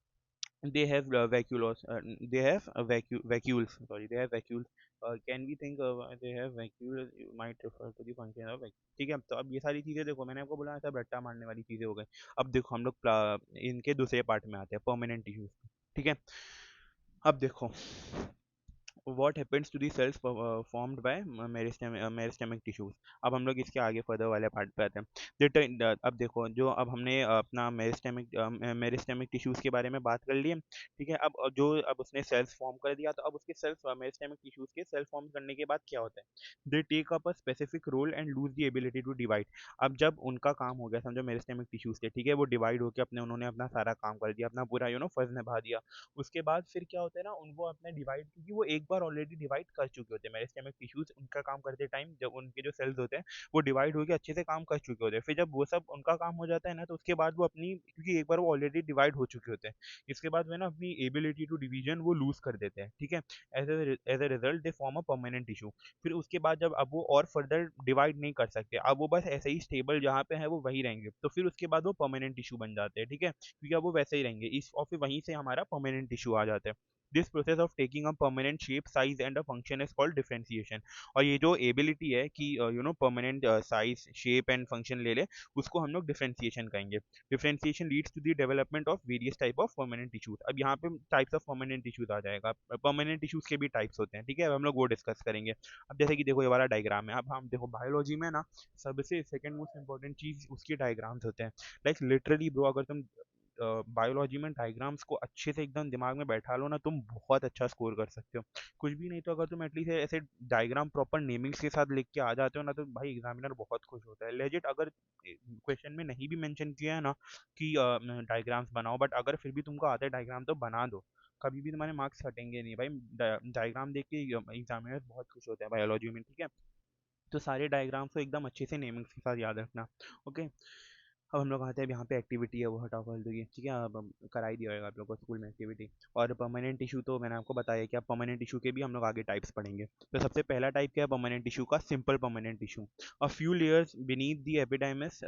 They have vacuoles, they have vacuoles, sorry, they have vacuoles. Can we think they have vacuoles, you might refer to the function of vacuole, ठीक है। तो अब ये सारी चीज़ें देखो, मैंने आपको बोला था रट्टा मारने वाली चीज़ें हो गई। अब देखो हम लोग इनके दूसरे पार्ट में आते हैं, परमानेंट टिश्यूज, ठीक है। अब देखो what happens to the cells formed by meristemic tissues। अब हम लोग इसके आगे फर्दर वाले पार्ट पे आते हैं। अब देखो जो अब हमने अपना मेरिस्टेमिक टिश्यूज के बारे में बात कर ली है, ठीक है। अब उसने सेल्स फॉर्म कर दिया, तो अब उसके सेल्स मेरिस्टेमिक टिश्यूज के सेल फॉर्म करने के बाद क्या होता है, they take up a specific role and lose the ability to divide. अब जब उनका काम हो गया, समझो मेरिस्टेमिक टिश्यूज के, ठीक है, वो डिवाइड होकर उन्होंने अपना सारा काम कर दिया, अपना पूरा फर्ज निभा दिया। उसके बाद फिर क्या होता है ना, उनको अपने डिवाइड, क्योंकि वो एक बार बार ऑलरेडी डिवाइड कर चुके होते हैं। मेरिस्टेमिक टिश्यूज उनका काम करते टाइम जब उनके जो सेल्स होते हैं वो डिवाइड होकर अच्छे से काम कर चुके होते हैं, फिर जब वो सब उनका काम हो जाता है ना, तो उसके बाद वो अपनी, क्योंकि एक बार वो ऑलरेडी डिवाइड हो चुके होते हैं, इसके बाद वे ना अपनी एबिलिटी टू डिवीजन वो लूज कर देते हैं, ठीक है। As a result they form a permanent tissue. फिर उसके बाद जब अब वो और फर्दर डिवाइड नहीं कर सकते, अब वो बस ऐसे ही स्टेबल जहाँ पे है वो वही रहेंगे, तो फिर उसके बाद वो परमानेंट टिश्यू बन जाते हैं, ठीक है, क्योंकि अब वो वैसे ही रहेंगे इस, और फिर वहीं से हमारा परमानेंट टिश्यू आ जाता है। This process of taking a permanent shape size and a function is called differentiation. और ये जो एबिलिटी है कि permanent size shape and function ले ले, उसको हम लोग डिफरेंशिएशन कहेंगे। Differentiation leads to the development of various type of permanent tissues. अब यहाँ पे टाइप्स ऑफ परमानेंट टिश्यूज आ जाएगा, परमानेंट टिश्यूज के भी टाइप्स होते हैं, ठीक है, अब हम लोग वो डिस्कस करेंगे। अब जैसे कि देखो ये वाला डायग्राम है, अब हम देखो बायोलॉजी में ना सबसे सेकंड मोस्ट इंपॉर्टेंट चीज उसके डायग्राम्स होते हैं। लाइक लिटरली ब्रो, अगर तुम बायोलॉजी में डायग्राम्स को अच्छे से एकदम दिमाग में बैठा लो ना, तुम बहुत अच्छा स्कोर कर सकते हो। कुछ भी नहीं तो अगर तुम एटलीस्ट ऐसे डायग्राम प्रॉपर नेमिंग्स के साथ लिख के आ जाते हो ना, तो भाई एग्जामिनर बहुत खुश होता है लेजिट। अगर क्वेश्चन में नहीं भी मेंशन किया है ना कि डायग्राम्स बनाओ, बट अगर फिर भी तुमको आता है डायग्राम तो बना दो, कभी भी तुम्हारे मार्क्स हटेंगे नहीं भाई। डायग्राम देख के एग्जामिनर बहुत खुश होते हैं बायोलॉजी में, ठीक है। तो सारे डायग्राम्स को एकदम अच्छे से नेमिंग्स के साथ याद रखना। ओके, अब हम लोग आते हैं, अब यहाँ पे एक्टिविटी है वो हटाओ फाल दूंगी, ठीक है। अब करा ही दिया होगा आप लोग को स्कूल में एक्टिविटी। और परमानेंट टिश्यू तो मैंने आपको बताया कि अब परमानेंट टिश्यू के भी हम लोग आगे टाइप्स पढ़ेंगे। तो सबसे पहला टाइप क्या है परमानेंट टिश्यू का? Simple permanent tissue. A few layers beneath the epidermis,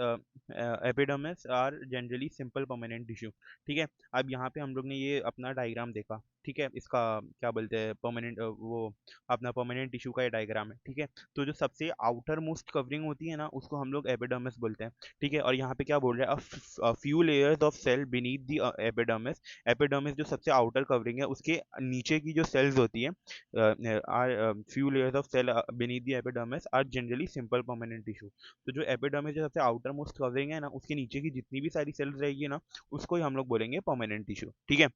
epidermis are generally simple permanent tissue, ठीक है। अब यहाँ पे हम लोग ने ये अपना डायग्राम देखा, ठीक है, इसका क्या बोलते हैं परमानेंट, वो अपना परमानेंट टिश्यू का ये डायग्राम है, ठीक है। तो जो सबसे आउटर मोस्ट कवरिंग होती है ना, उसको हम लोग एपिडर्मिस बोलते हैं, ठीक है। और यहाँ पे क्या बोल रहे हैं, few layers of cell beneath the epidermis. Epidermis जो सबसे आउटर कवरिंग है, उसके नीचे की जो सेल्स होती है, are few layers of cell beneath the epidermis are generally simple permanent tissue. तो जो एपिडर्मिस जो सबसे आउटर मोस्ट कवरिंग है ना, उसके नीचे की जितनी भी सारी सेल्स रहेगी ना, उसको ही हम लोग बोलेंगे परमानेंट टिश्यू, ठीक है।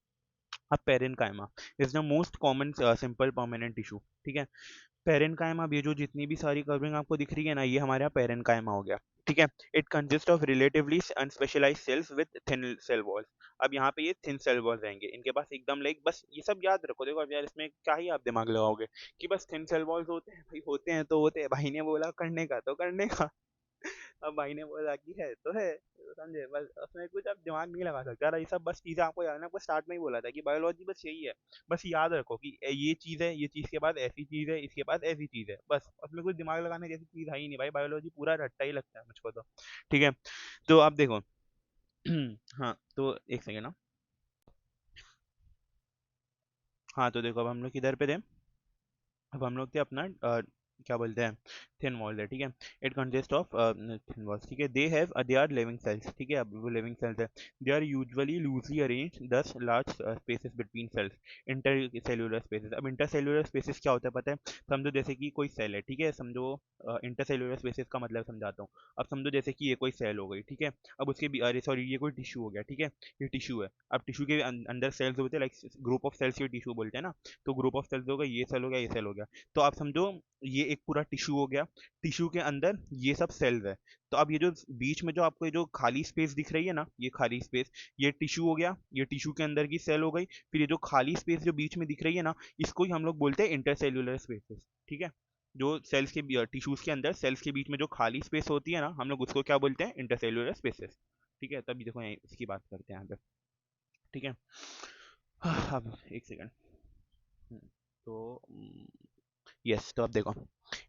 अब parenchyma is the most common simple permanent tissue, ठीक है। पेरेन्काइमा, अब ये जो जितनी भी सारी कवरिंग आपको दिख रही है ना, ये हमारे यहाँ पेरेन्काइमा हो गया, ठीक है। It consist of relatively unspecialised cells with thin cell walls. अब यहाँ पे ये थिन सेल वॉल्स रहेंगे इनके पास एकदम, लाइक बस ये सब याद रखो। देखो अब यार इसमें क्या ही आप दिमाग लगाओगे कि बस थिन सेल वॉल्स होते हैं भाई, होते हैं तो होते हैं, भाई ने बोला करने का तो करने का। अब भाई ने बोला कि है तो है, तो समझे, बस उसमें कुछ आप दिमाग नहीं लगा सकते यार। ये सब बस चीजें आपको याद है, आपको स्टार्ट में ही बोला था कि बायोलॉजी बस यही है। बस याद रखो कि ये चीज है, ये चीज के बाद ऐसी चीज है, इसके बाद ऐसी चीज है, बस उसमें कुछ दिमाग लगाने जैसी चीज है ही नहीं भाई। बायोलॉजी पूरा रट्टा ही लगता है मुझको तो, ठीक है। तो आप देखो हाँ तो एक सेकेंड ना, हाँ तो देखो अब हम लोग किधर पे थे। अब हम लोग थे अपना क्या बोलते हैं, थिन वॉल्स है, ठीक है। It consist of thin walls, ठीक है। दे आर लिविंग सेल्स, ठीक है। अब वो लिविंग सेल्स है। They are usually loosely arranged, thus large spaces between cells, intercellular spaces. अब इंटर सेल्यूलर स्पेसेस क्या होता है पता है? समझो जैसे कि कोई सेल है, ठीक है, समझो इंटर सेल्यूलर स्पेसेस का मतलब समझाता हूँ। अब समझो जैसे कि ये कोई सेल हो गई, ठीक है। अब उसके भी, अरे सॉरी, ये कोई टिश्यू हो गया, ठीक है। ये टिश्यू है। अब टिश्यू के अंदर सेल्स होते हैं, लाइक ग्रुप ऑफ सेल्स के टिश्यू बोलते हैं ना। तो ग्रुप ऑफ सेल्स हो गया, ये सेल हो गया, ये सेल हो गया। तो आप समझो ये एक पूरा टिश्यू हो गया, टिश्यू के अंदर ये सब सेल्स है। तो अब ये जो बीच में जो आपको ये जो खाली स्पेस दिख रही है ना, ये खाली स्पेस, ये टिश्यू हो गया, ये टिश्यू के अंदर की सेल हो गई। फिर ये जो खाली स्पेस जो बीच में दिख रही है ना, इसको ही हम लोग बोलते हैं इंटरसेल्यूलर स्पेसेस, ठीक है। जो सेल्स के टिश्यूज के अंदर सेल्स के बीच में जो खाली स्पेस होती है ना, हम लोग उसको क्या बोलते हैं? इंटरसेल्यूलर स्पेसेस, ठीक है। तभी देखो इसकी बात करते हैं यहाँ पे, ठीक है। अब एक सेकंड, तो यस, तो अब देखो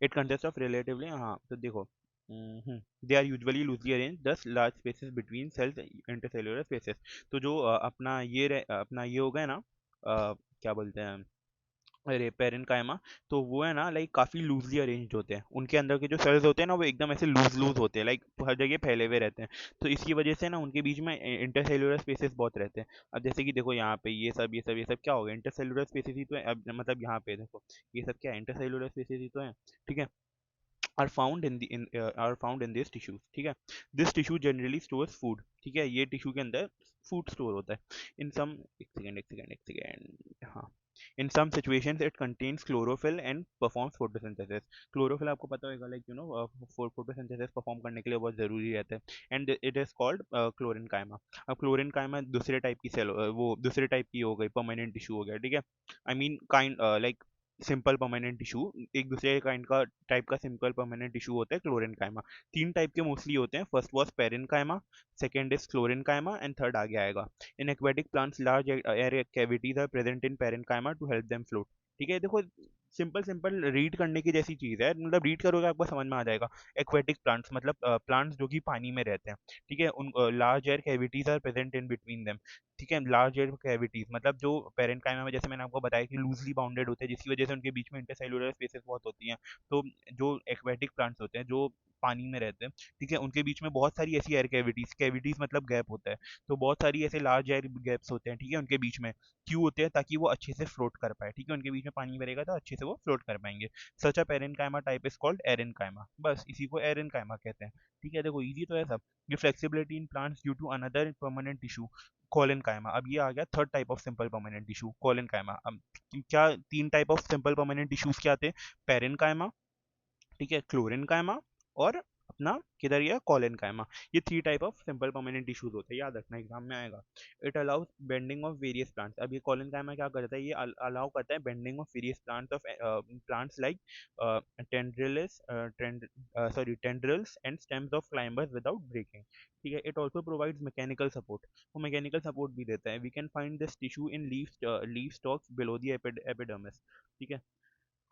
इट कंसिस्ट ऑफ रिलेटिवली, हाँ तो देखो they are usually loosely arrange, thus large spaces between cells, intercellular spaces. तो जो अपना ये हो गया ना, क्या बोलते हैं, अरे पेरेन्काइमा, तो वो है ना लाइक काफ़ी लूजली अरेंज्ड होते हैं। उनके अंदर के जो सेल्स होते हैं ना, वो एकदम ऐसे लूज लूज होते हैं, लाइक हर जगह फैले हुए रहते हैं। तो इसकी वजह से ना उनके बीच में इंटरसेल्युलर स्पेसेस बहुत रहते हैं। अब जैसे कि देखो यहाँ पे ये सब क्या हो गया? इंटरसेल्युलर स्पेसेस ही तो है। अब मतलब यहाँ पे देखो ये सब क्या है? इंटरसेल्युलर स्पेसेस ही तो है, ठीक है। Are found in this tissues, ठीक है। This tissue generally stores food, ठीक है। ये टिश्यू के अंदर फूड स्टोर होता है। इन सम एक सेकेंड, हाँ, in some situations it contains chlorophyll and performs photosynthesis. Chlorophyll आपको पता होगा, लाइक फोटोसिंथेसिस परफॉर्म करने के लिए बहुत जरूरी रहता है, and it is called chlorenchyma. अब क्लोरेनकाइमा दूसरे टाइप की सेल, वो दूसरे टाइप की हो गई, परमानेंट टिश्यू हो गया, ठीक है। I mean kind, like simple permanent tissue, एक दूसरे काइंड का टाइप का सिंपल परमानेंट टिश्यू होता है क्लोरेनकाइमा। तीन टाइप के मोस्टली होते हैं, first was parenchyma, second is chlorenchyma and third आगे आएगा। In aquatic plants large air cavities are present in parenchyma to help them float. ठीक है, देखो सिंपल सिंपल रीड करने की जैसी चीज है, मतलब रीड करोगे आपको समझ में आ जाएगा। एक्वेटिक प्लांट्स मतलब प्लांट्स जो कि पानी में रहते हैं। ठीक है, उन large air cavities are present in between them. ठीक है, लार्ज एयर कैविटीज मतलब जो पेरेंकाइमा में जैसे मैंने आपको बताया कि लूजली बाउंडेड होते हैं, जिसकी वजह से उनके बीच में इंटरसेल्युलर स्पेसेस बहुत होती हैं। तो जो एक्वेटिक प्लांट्स होते हैं जो पानी में रहते हैं, ठीक है, उनके बीच में बहुत सारी ऐसी एयर कैविटीज, कैविटीज मतलब गैप होता है, तो बहुत सारी ऐसे लार्ज एयर गैप्स होते हैं। ठीक है, उनके बीच में क्यों होते हैं, ताकि वो अच्छे से फ्लोट कर पाए। ठीक है, उनके बीच में पानी भरेगा तो अच्छे से वो फ्लोट कर पाएंगे। Such a parenchyma type is called aerenchyma, बस इसी को एरेनकाइमा कहते हैं। ठीक है, देखो इजी तो है सब। ये flexibility in plants due to another permanent tissue collenchyma. अब ये आ गया third type of simple permanent tissue collenchyma. अब क्या तीन type of simple permanent tissues क्या आते हैं? पेरेनकाइमा, ठीक है, क्लोरेनकाइमा और अपना किधर गया कोलेनकाइमा। ये three type of simple permanent tissues होते हैं, याद रखना एग्जाम में आएगा। It allows bending of various plants. अब ये कोलेनकाइमा क्या करता है, ये अलाउ करता है bending of various plants of plants like tendrils tendrils and stems of climbers without breaking. ठीक है, it also provides mechanical support, वो मैकेनिकल सपोर्ट भी देता है। We can find this tissue in leaf stalks below the epidermis. ठीक है,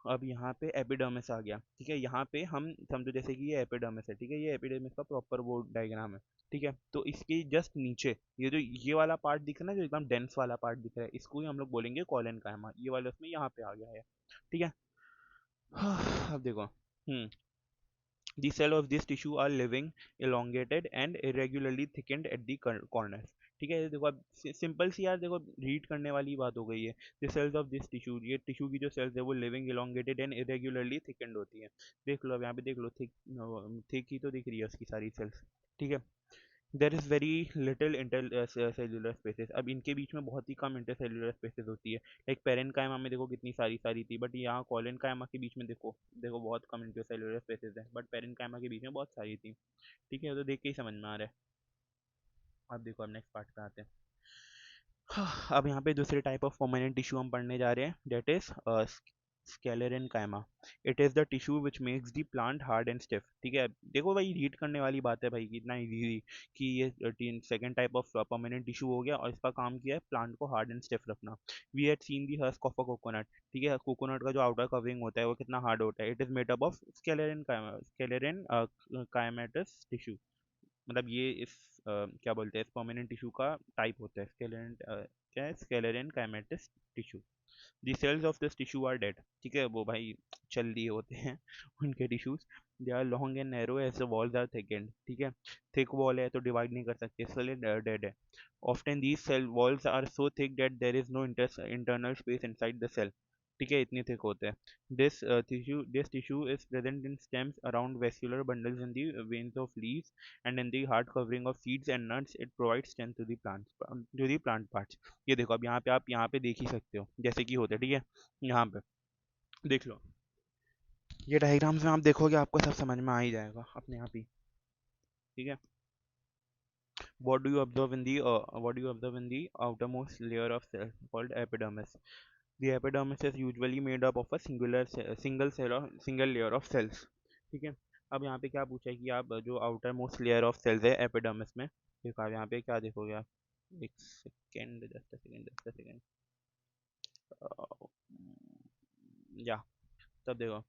अब यहाँ पे एपिडर्मिस आ गया। ठीक है, यहाँ पे हम समझो जैसे कि ये एपिडर्मिस है। ठीक है, ये एपिडर्मिस का प्रॉपर वो डायग्राम है। ठीक है, तो इसके जस्ट नीचे ये जो ये वाला पार्ट दिख रहा है ना, जो एकदम डेंस वाला पार्ट दिख रहा है, इसको ही हम लोग बोलेंगे कॉलन कायमा। ये वाला उसमें यहाँ पे आ गया है। ठीक है, अब देखो the cell of this tissue are living, elongated and irregularly thickened at the corners. ठीक है, देखो अब सिंपल सी यार, देखो रीड करने वाली बात हो गई है। the cells of this tissue, ये टिश्यू की जो सेल्स है वो living, elongated and irregularly thickened होती है। देख लो अब यहाँ पे देख लो, थिक थिक ही तो दिख रही है उसकी सारी सेल्स। ठीक है, there is very little inter cellular spaces. अब इनके बीच में बहुत ही कम इंटर सेल्यूलर स्पेसेस होती है। लाइक पेरेंट कायमा में देखो कितनी सारी सारी थी, बट यहाँ कॉलन कायमा के बीच में देखो देखो बहुत कम इंटर सेल्यूलर स्पेसेस है, बट पेरेंट कायमा के बीच में बहुत सारी थी। ठीक है, तो देख के ही समझ में आ रहा है। अब देखो अब नेक्स्ट पार्ट पे आते हैं। अब यहाँ पे दूसरे टाइप ऑफ परमानेंट टिश्यू हम पढ़ने जा रहे हैं, that is sclerenchyma. It is the tissue which makes the plant hard and stiff. ठीक है, देखो भाई रीड करने वाली बात है भाई, कितना इजी कि ये second type of permanent tissue हो गया और इसका काम किया है प्लांट को हार्ड एंड स्टिफ रखना। We had seen the husk of a coconut. ठीक है, कोकोनट का जो आउटर कवरिंग होता है वो कितना हार्ड होता है। It is made up of sclerenchymatous tissue. मतलब ये इस क्या बोलते हैं, इस परमानेंट टिश्यू का टाइप होता है स्केलेरेन, क्या है, sclerenchymatous tissue. The cells of this tissue are dead. ठीक है, वो भाई चल दिए होते हैं उनके tissues. They are long and narrow as the walls are thickened. ठीक है, थिक वॉल है तो डिवाइड नहीं कर सकते, इसलिए डेड है। Often these cell walls are so thick that there is no internal space inside the cell. ठीक है, इतने थिक होते हैं। This tissue is present in stems, around vascular bundles in the veins of leaves, and in the hard covering of seeds and nuts. It provides strength to the plant parts. ये देखो अब यहाँ पे आप यहाँ पे देख ही सकते हो जैसे कि होता है। ठीक है, यहाँ पे देख लो, ये डायग्राम्स में आप देखोगे आपको सब समझ में आ ही जाएगा अपने आप ही। ठीक है, what do you observe in the outermost layer of cells called epidermis? The epidermis is usually made up of a single layer of cells. ठीक है, अब यहाँ पे क्या पूछा है कि आप जो outer most layer of cells है एपिडर्मिस में, देखो आप यहाँ पे क्या देखोगे आप, एक सेकेंड, जस्ट अ सेकेंड, या तब देखो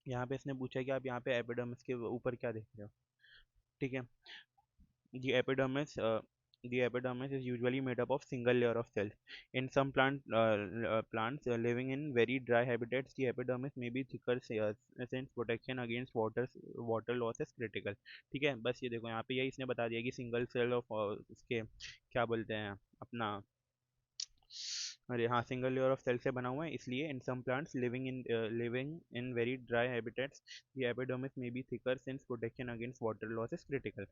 यहाँ पे इसने पूछा है कि आप यहाँ पे एपिडर्मिस के ऊपर क्या देख रहे हो। ठीक है, The epidermis, uh, the epidermis is usually made up of single layer of cells. In some plants living in very dry habitats, the epidermis may be thicker, since protection against water loss is critical. ठीक है, बस ये देखो यहाँ पे यही इसने बता दिया कि सिंगल सेल ऑफ इसके क्या बोलते हैं अपना, अरे हाँ, सिंगल लेयर ऑफ सेल से बना हुआ है, इसलिए in some plants living in very dry habitats the epidermis may be thicker since protection against water loss is critical.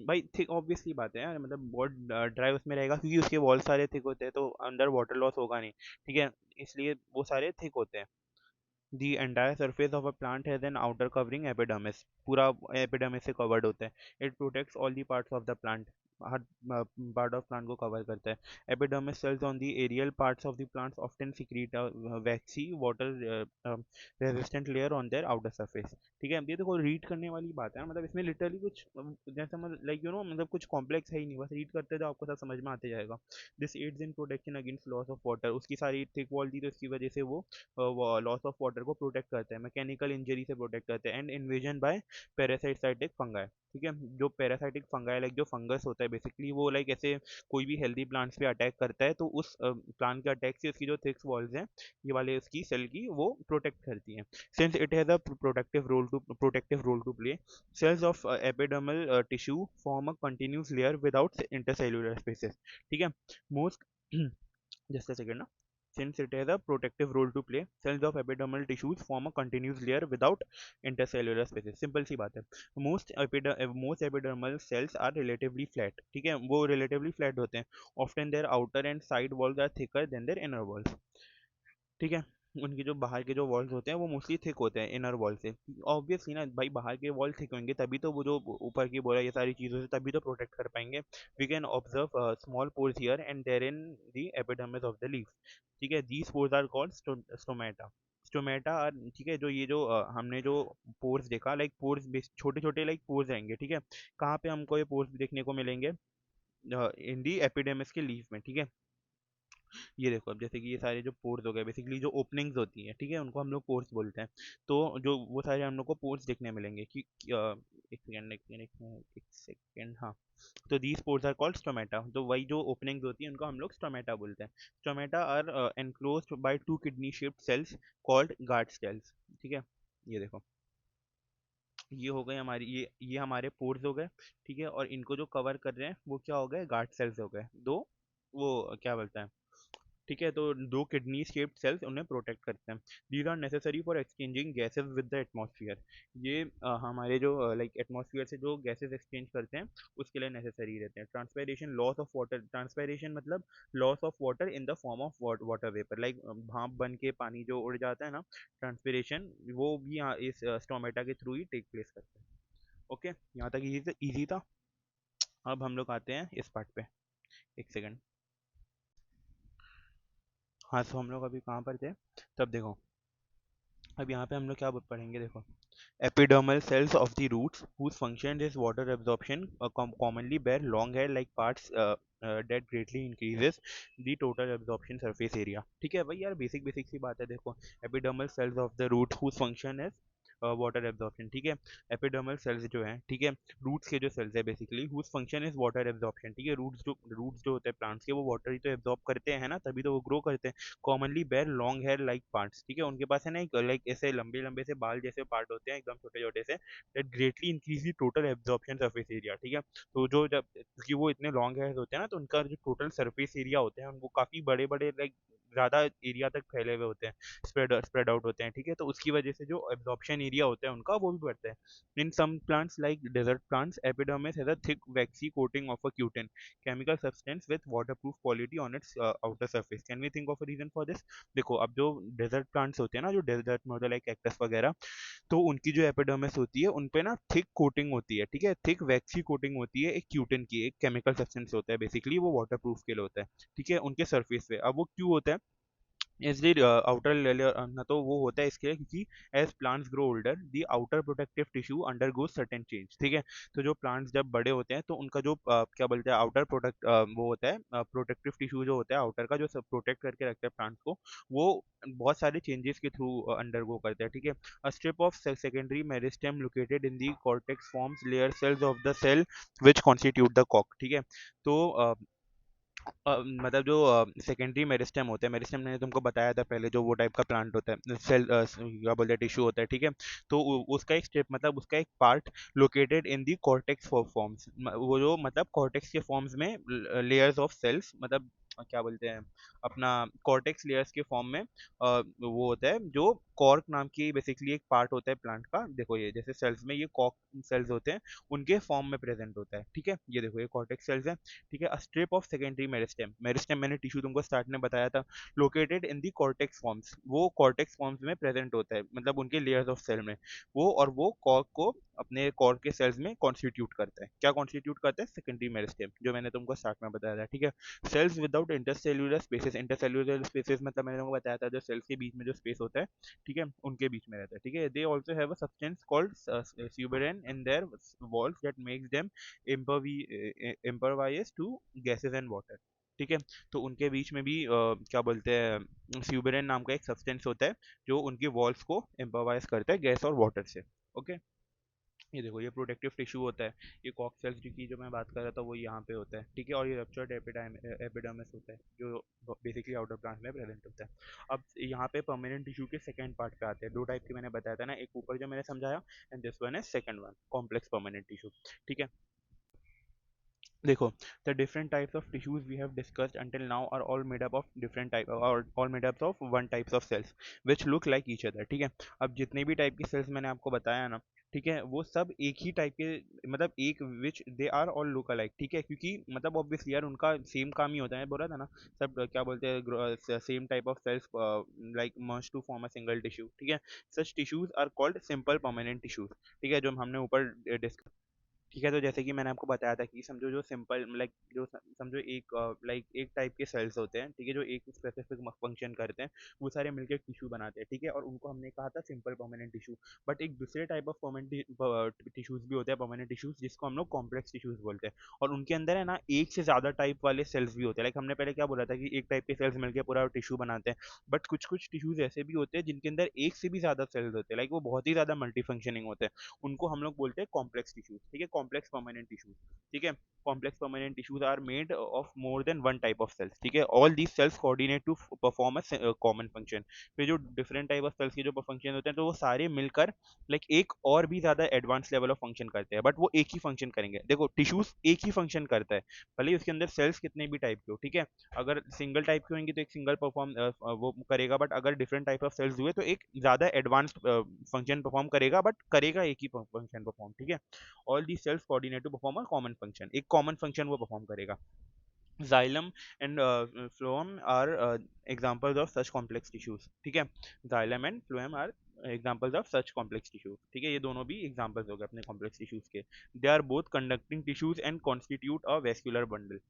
भाई थिक ऑब्वियसली बात है यार, मतलब बहुत ड्राई उसमें रहेगा क्योंकि उसके वॉल सारे थिक होते हैं, तो अंदर वाटर लॉस होगा नहीं। ठीक है, इसलिए वो सारे थिक होते हैं। The entire surface of a plant has an outer covering epidermis. पूरा epidermis से covered होता है। It protects all the parts of the plant. हर पार्ट ऑफ प्लांट को कवर करता है। Epidermis cells on the aerial parts of the plants often secrete waxy water resistant layer on their outer surface. ठीक है, ये देखो रीड करने वाली बात है, मतलब इसमें लिटरली कुछ जैसे मतलब लाइक मतलब कुछ कॉम्प्लेक्स है ही नहीं, बस रीड करते तो आपको सब समझ में आते जाएगा। This aids in protection against loss of water, उसकी सारी थिक वॉल थी तो इसकी वजह से वो लॉस ऑफ वाटर को प्रोटेक्ट करते हैं, मैकेनिकल इंजरी से प्रोटेक्ट करते हैं, and invasion by parasitic fungi. ठीक है, जो पैरासाइटिक फंगाई लाइक जो फंगस होता है बेसिकली वो लाइक ऐसे कोई भी हेल्दी प्लांट्स पे अटैक करता है तो उस प्लांट के अटैक से उसकी जो थिक वॉल्स हैं ये वाले उसकी सेल की वो प्रोटेक्ट करती हैं। Since it has a protective role to play, cells of epidermal tissue form a continuous layer without intercellular spaces। ठीक है, most just a second ना, since it has a protective role to play, cells of epidermal tissues form a continuous layer without intercellular spaces। Simple सी बात है, most epidermal cells are relatively flat। ठीक है, वो relatively flat होते हैं, often their outer and side walls are thicker than their inner walls। ठीक है, उनके जो बाहर के जो वॉल्स होते हैं वो मोस्टली थिक होते हैं इनर वॉल से। ऑब्वियसली ना भाई, बाहर के वॉल थिक होंगे तभी तो वो जो ऊपर की बोला ये सारी चीज़ों से तभी तो प्रोटेक्ट कर पाएंगे। We can observe small pores here and there in the epidermis of the leaf. ठीक है, these pores are called stomata. Stomata are, ठीक है, जो ये जो हमने जो पोर्स देखा लाइक पोर्स छोटे छोटे लाइक पोर्स आएंगे। ठीक है, कहाँ पे हमको ये पोर्स देखने को मिलेंगे? इन दी एपिडेमिस के लीफ में। ठीक है, ये देखो अब जैसे कि ये सारे जो पोर्स हो गए बेसिकली जो ओपनिंग्स होती हैं, ठीक है, उनको हम लोग पोर्स बोलते हैं। तो जो वो सारे हम लोग को पोर्स देखने मिलेंगे एक सेकेंड एक सेकेंड हाँ। तो these pores are called stomata, तो वही जो ओपनिंग्स होती हैं उनको हम लोग स्टोमेटा बोलते हैं। Stomata are enclosed by two kidney shaped cells called guard cells. ठीक है, ये देखो ये हो गए हमारी ये हमारे पोर्स हो गए। ठीक है, और इनको जो कवर कर रहे हैं वो क्या हो गए? गार्ड सेल्स हो गए दो, वो क्या बोलते हैं। ठीक है, तो दो किडनी शेप्ड सेल्स उन्हें प्रोटेक्ट करते हैं। These are necessary for exchanging gases with the atmosphere. ये हमारे जो लाइक एटमॉस्फेयर से जो गैसेस एक्सचेंज करते हैं उसके लिए नेसेसरी रहते हैं। Transpiration loss of water, transpiration मतलब loss of water in the form of water vapour, like भाप बन के पानी जो उड़ जाता है ना, ट्रांसपिरेशन, वो भी यहाँ इस स्टोमेटा के थ्रू ही टेक प्लेस करता है। ओके, यहाँ तक इजी था। अब हम लोग आते हैं इस पार्ट पे। एक सेकंड। हाँ, तो हम लोग अभी कहाँ पर थे? तब देखो, अब यहाँ पे हम लोग क्या पढ़ेंगे, देखो। Epidermal cells of the roots whose function is water absorption commonly bear long hair like parts that greatly increases the total absorption surface area। ठीक है भाई, यार बेसिक बेसिक सी बात है, देखो। Epidermal cells of the root whose function is water absorption. ठीक है, एपिडर्मल सेल्स जो है, ठीक है, रूट्स के जो सेल्स है basically whose function is water absorption. ठीक है, रूट्स जो होते हैं प्लांट्स के वो वाटर ही तो एब्जॉर्ब करते हैं ना, तभी तो वो ग्रो करते हैं। Commonly bear long hair like parts. ठीक है, उनके पास है ना एक लाइक ऐसे लंबे लंबे से बाल जैसे पार्ट होते हैं एकदम छोटे छोटे से, that greatly increase the total absorption surface area. ठीक है, तो जो जब क्योंकि वो इतने लॉन्ग हेयर होते हैं ना, तो उनका जो टोटल सरफेस एरिया होते हैं वो काफी बड़े बड़े लाइक ज़्यादा एरिया तक फैले हुए होते हैं, स्प्रेड आउट होते हैं। ठीक है, तो उसकी वजह से जो एब्जॉर्प्शन एरिया होता है उनका वो भी बढ़ता है। In some plants like desert plants epidermis has a thick waxy coating of a cutin chemical substance with waterproof quality on its outer surface। Can we think of a reason for this? देखो, अब जो डेजर्ट प्लांट्स होते हैं ना, जो डेजर्ट में होते हैं लाइक कैक्टस वगैरह, तो उनकी जो एपिडर्मिस होती है उन पे ना थिक कोटिंग होती है। ठीक है, थिक वैक्सी कोटिंग होती है एक क्यूटिन की, एक केमिकल सब्सटेंस होता है बेसिकली, वो वाटरप्रूफ के लिए होता है। ठीक है, उनके सरफेस पे। अब वो क्यों होता है? इसलिए आउटर लेयर ना तो वो होता है इसके लिए क्योंकि as plants grow older the outer protective tissue undergoes certain change. ठीक है, तो जो प्लांट्स जब बड़े होते हैं तो उनका जो क्या बोलते हैं आउटर प्रोटेक्ट वो होता है प्रोटेक्टिव टिश्यू जो होता है आउटर का, जो सब प्रोटेक्ट करके रखता है प्लांट्स को, वो बहुत सारे चेंजेस के थ्रू अंडरगो करते हैं। ठीक है, a strip of secondary meristem located in the cortex forms layer cells of the cell which constitute the कॉक। ठीक है, तो मतलब जो सेकेंडरी मेरिस्टेम होता है, मेरिस्टेम मैंने तुमको बताया था पहले, जो वो टाइप का प्लांट होता है, सेल क्या बोलते हैं टिश्यू होता है। ठीक है, तो उसका एक स्टेप मतलब उसका एक part located in the cortex forms, वो जो मतलब कॉर्टेक्स के फॉर्म्स में लेयर्स ऑफ सेल्स, मतलब क्या बोलते हैं अपना कॉर्टेक्स लेयर्स के फॉर्म में वो होता है जो कॉर्क नाम की बेसिकली एक पार्ट होता है प्लांट का। देखो ये जैसे सेल्स में ये कॉर्क सेल्स होते हैं उनके फॉर्म में प्रेजेंट होता है। ठीक है, ये देखो ये कॉर्टेक्स सेल्स है। ठीक है, strip of secondary meristem, meristem मैंने टिश्यू तुमको स्टार्ट में बताया था, located in the cortex forms, वो कॉर्टेक्स फॉर्म्स में प्रेजेंट होता है मतलब उनके लेयर्स ऑफ सेल में। वो और वो कॉर्क को अपने कॉर्ड के सेल्स में कॉन्स्टिट्यूट करता है। क्या कॉन्स्टिट्यूट करता है? सेकेंडरी मेरिस्टेम, जो मैंने तुमको स्टार्ट में बताया था, ठीक है। Cells without intercellular spaces, intercellular spaces मतलब मैंने तुमको बताया था जो सेल्स के बीच में जो स्पेस होता है, ठीक है, उनके बीच में रहता है, ठीक है। They also have a substance called suberin in their walls that makes them impervious to gases and water, ठीक है। तो उनके बीच में भी क्या बोलते हैं, स्यूबेरिन नाम का एक सब्सटेंस होता है जो उनकी वॉल्स को इम्परवाइज करता है गैस और वाटर से। ओके, ये देखो ये प्रोटेक्टिव टिश्यू होता है। ये कॉक्स सेल्स की जो मैं बात कर रहा था वो यहाँ पे होता है, ठीक है। और ये रप्चर्ड एपिडर्मिस होता है जो बेसिकली आउटर प्लांट में प्रेजेंट होता है। अब यहाँ पे परमानेंट टिश्यू के सेकंड पार्ट पे आते हैं। दो टाइप के मैंने बताया था ना, एक ऊपर जो मैंने समझाया, and this one is second one, complex permanent tissue, ठीक है। देखो, the different types of tissues we have discussed until now are all made up of different type or all made up of one types of cells which look like each other, ठीक है। अब जितने भी टाइप की सेल्स मैंने आपको बताया ना, ठीक है, वो सब एक ही टाइप के, मतलब एक which they are all look alike, ठीक है, क्योंकि मतलब ऑब्वियसली यार उनका सेम काम ही होता है, बोला था ना, सब क्या बोलते हैं, same type of cells like merge to form a single tissue, ठीक है। Such tissues are called simple permanent tissues, ठीक है, जो हमने ऊपर डिस्कस, ठीक है। तो जैसे कि मैंने आपको बताया था कि समझो जो सिंपल लाइक जो समझो एक लाइक एक टाइप के सेल्स होते हैं, ठीक है, जो एक स्पेसिफिक फंक्शन करते हैं, वो सारे मिलकर टिश्यू बनाते हैं, ठीक है, और उनको हमने कहा था सिंपल परमानेंट टिश्यू। बट एक दूसरे टाइप ऑफ परमानेंट टिश्यूज भी होते हैं, परमानेंट टिश्यूज, जिसको हम लोग कॉम्प्लेक्स टिश्यूज बोलते हैं। और उनके अंदर है ना एक से ज्यादा टाइप वाले सेल्स भी होते हैं। लाइक हमने पहले क्या बोला था कि एक टाइप के सेल्स मिलकर पूरा टिश्यू बनाते हैं, बट कुछ कुछ टिश्यूज ऐसे भी होते हैं जिनके अंदर एक से भी ज्यादा सेल्स होते हैं, लाइक वो बहुत ही ज्यादा मल्टी फंक्शनिंग होते हैं, उनको हम लोग बोलते हैं कॉम्प्लेक्स टिश्यूज, ठीक है, कॉम्प्लेक्स परमानेंट टिश्यूज, ठीक है। Complex permanent tissues are made of more than one type of cells, ठीक है। All these cells coordinate to perform a common function. फिर जो डिफरेंट टाइप ऑफ सेल्स के जो फंक्शन होते हैं, तो वो सारे मिलकर लाइक एक और भी ज्यादा एडवांस लेवल ऑफ फंक्शन करते हैं, बट वो एक ही फंक्शन करेंगे। देखो टिश्यूज एक ही फंक्शन करता है, भले ही उसके अंदर सेल्स कितने भी टाइप के हो, ठीक है। अगर सिंगल टाइप के होंगे तो एक सिंगल परफॉर्म वो करेगा, बट अगर डिफरेंट टाइप ऑफ सेल्स हुए तो एक ज्यादा एडवांस फंक्शन परफॉर्म करेगा, बट करेगा एक ही फंक्शन परफॉर्म, ठीक है। All the cells coordinate to perform a common function, एक कॉमन फंक्शन वो परफॉर्म करेगा। Xylem and phloem are examples of such complex tissues, ठीक है। Xylem and phloem are examples of such complex tissues, ठीक है, ये दोनों भी examples हो गए अपने complex tissues के। They are both conducting tissues and constitute a vascular bundle,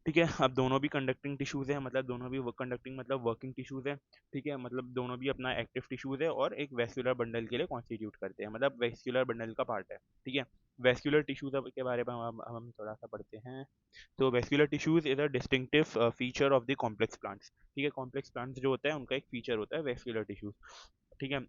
ठीक है। अब दोनों भी कंडक्टिंग टिश्यूज है, मतलब दोनों भी कंडक्टिंग मतलब वर्किंग टिश्यूज है, ठीक है, मतलब दोनों भी अपना एक्टिव टिश्यूज है और एक वेस्कुलर बंडल के लिए कॉन्स्टिट्यूट करते हैं, मतलब वेस्कुलर बंडल का पार्ट है, ठीक है। वेस्कुलर टिश्यूज के बारे में हम थोड़ा सा पढ़ते हैं। तो vascular tissues is a distinctive feature of the complex plants, ठीक है। कॉम्प्लेक्स प्लांट्स जो होता है उनका एक फीचर होता है वेस्कुलर टिश्यूज, ठीक है।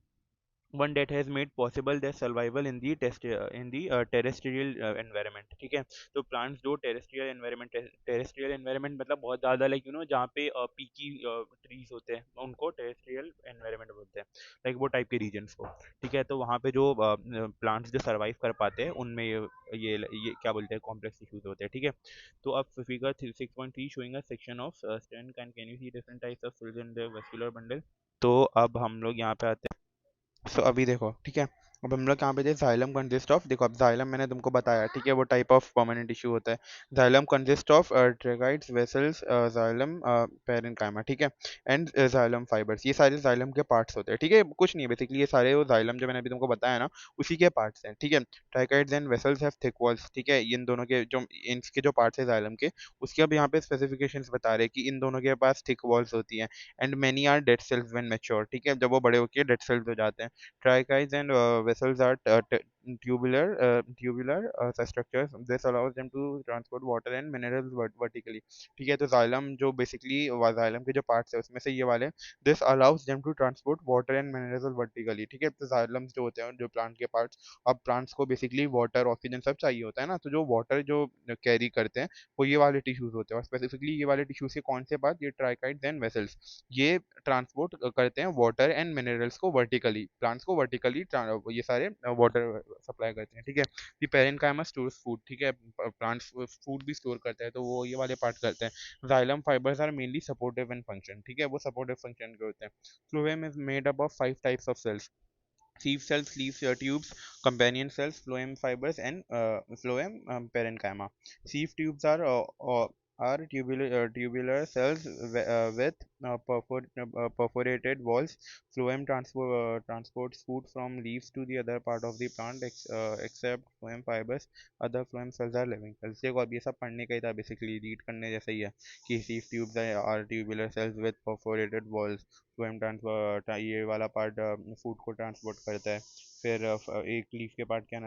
one that has made possible their survival in the terrestrial environment, ठीक है। तो प्लांट्स जो टेरेस्ट्रियल एनवायरनमेंट मतलब बहुत ज़्यादा लाइक जहाँ पे पीकी ट्रीज होते हैं उनको टेरेस्ट्रियल एनवायरनमेंट बोलते हैं, लाइक वो टाइप के रीजन्स को, ठीक है। तो वहाँ पे जो प्लांट्स जो सर्वाइव कर पाते हैं उनमें ये क्या बोलते हैं कॉम्प्लेक्स टिश्यूज होते हैं, ठीक है। तो अब figure 6.3 showing a section of stem, can you see different types of cells in the vascular bundle. तो अब हम लोग यहाँ पे आते हैं। सो अभी देखो, ठीक है, अब हम लोग कहाँ पे थे, जाइलम कंसिस्ट ऑफ, देखो अब जाइलम मैंने तुमको बताया, ठीक है, वो टाइप ऑफ परमानेंट टिश्यू होता है। Xylem consist of tracheids, vessels, xylem parenchyma, ठीक है, एंड जाइलम फाइबर्स, ये सारे जाइलम के पार्ट्स होते हैं, ठीक है। कुछ नहीं है बेसिकली, ये सारे वो जाइलम जो मैंने अभी तुमको बताया ना उसी के पार्ट्स हैं, ठीक है। Tracheids and vessels have thick walls, ठीक है, इन दोनों के जो इनके जो पार्ट्स है जाइलम के, उसके अब यहाँ पे स्पेसिफिकेशंस बता रहे हैं कि इन दोनों के पास थिक वॉल्स होती हैं, and many are dead cells when mature, ठीक है, जब वो बड़े होके डेड सेल्स हो जाते हैं। Tracheids and vessels are tubular structures. This allows them to transport water and minerals vertically. ठीक है, तो xylem जो basically xylem के जो parts है उसमें से ये वाले, this allows them to transport water and minerals vertically, ठीक है। तो xylems जो होते हैं जो plant के parts, अब plants को basically water ऑक्सीजन सब चाहिए होता है ना, तो जो water जो carry करते हैं वो ये वाले tissues होते हैं, और specifically ये वाले tissues के कौन से पार्ट, ये tracheids and vessels, ये ट्रांसपोर्ट करते हैं वाटर एंड मिनरल्स को वर्टिकली, प्लांट्स को वर्टिकली ये सारे वाटर सप्लाई करते हैं, ठीक है। ये पेरेन्काइमा स्टोर्स फूड, ठीक है, प्लांट्स फूड भी स्टोर करता है, तो वो ये वाले पार्ट करते हैं। Xylem fibres are mainly supportive in function, ठीक है, वो सपोर्टिव फंक्शन के होते हैं। Phloem is made up of 5 types of cells, sieve cells, leaf tubes, companion cells, phloem fibers, and phloem parenchyma. Sieve tubes are are tubular cells with perforated walls. Phloem transports food from leaves to the other part of the plant, except phloem fibers. Other phloem cells are living cells. देखो अब ये सब पढ़ने का ही था, बेसिकली रीड करने जैसा ही है कि leaf tubes are tubular cells with perforated walls. phloem transfer ये वाला पार्ट फूड को ट्रांसपोर्ट करता है। फिर एक लीफ के पार्ट के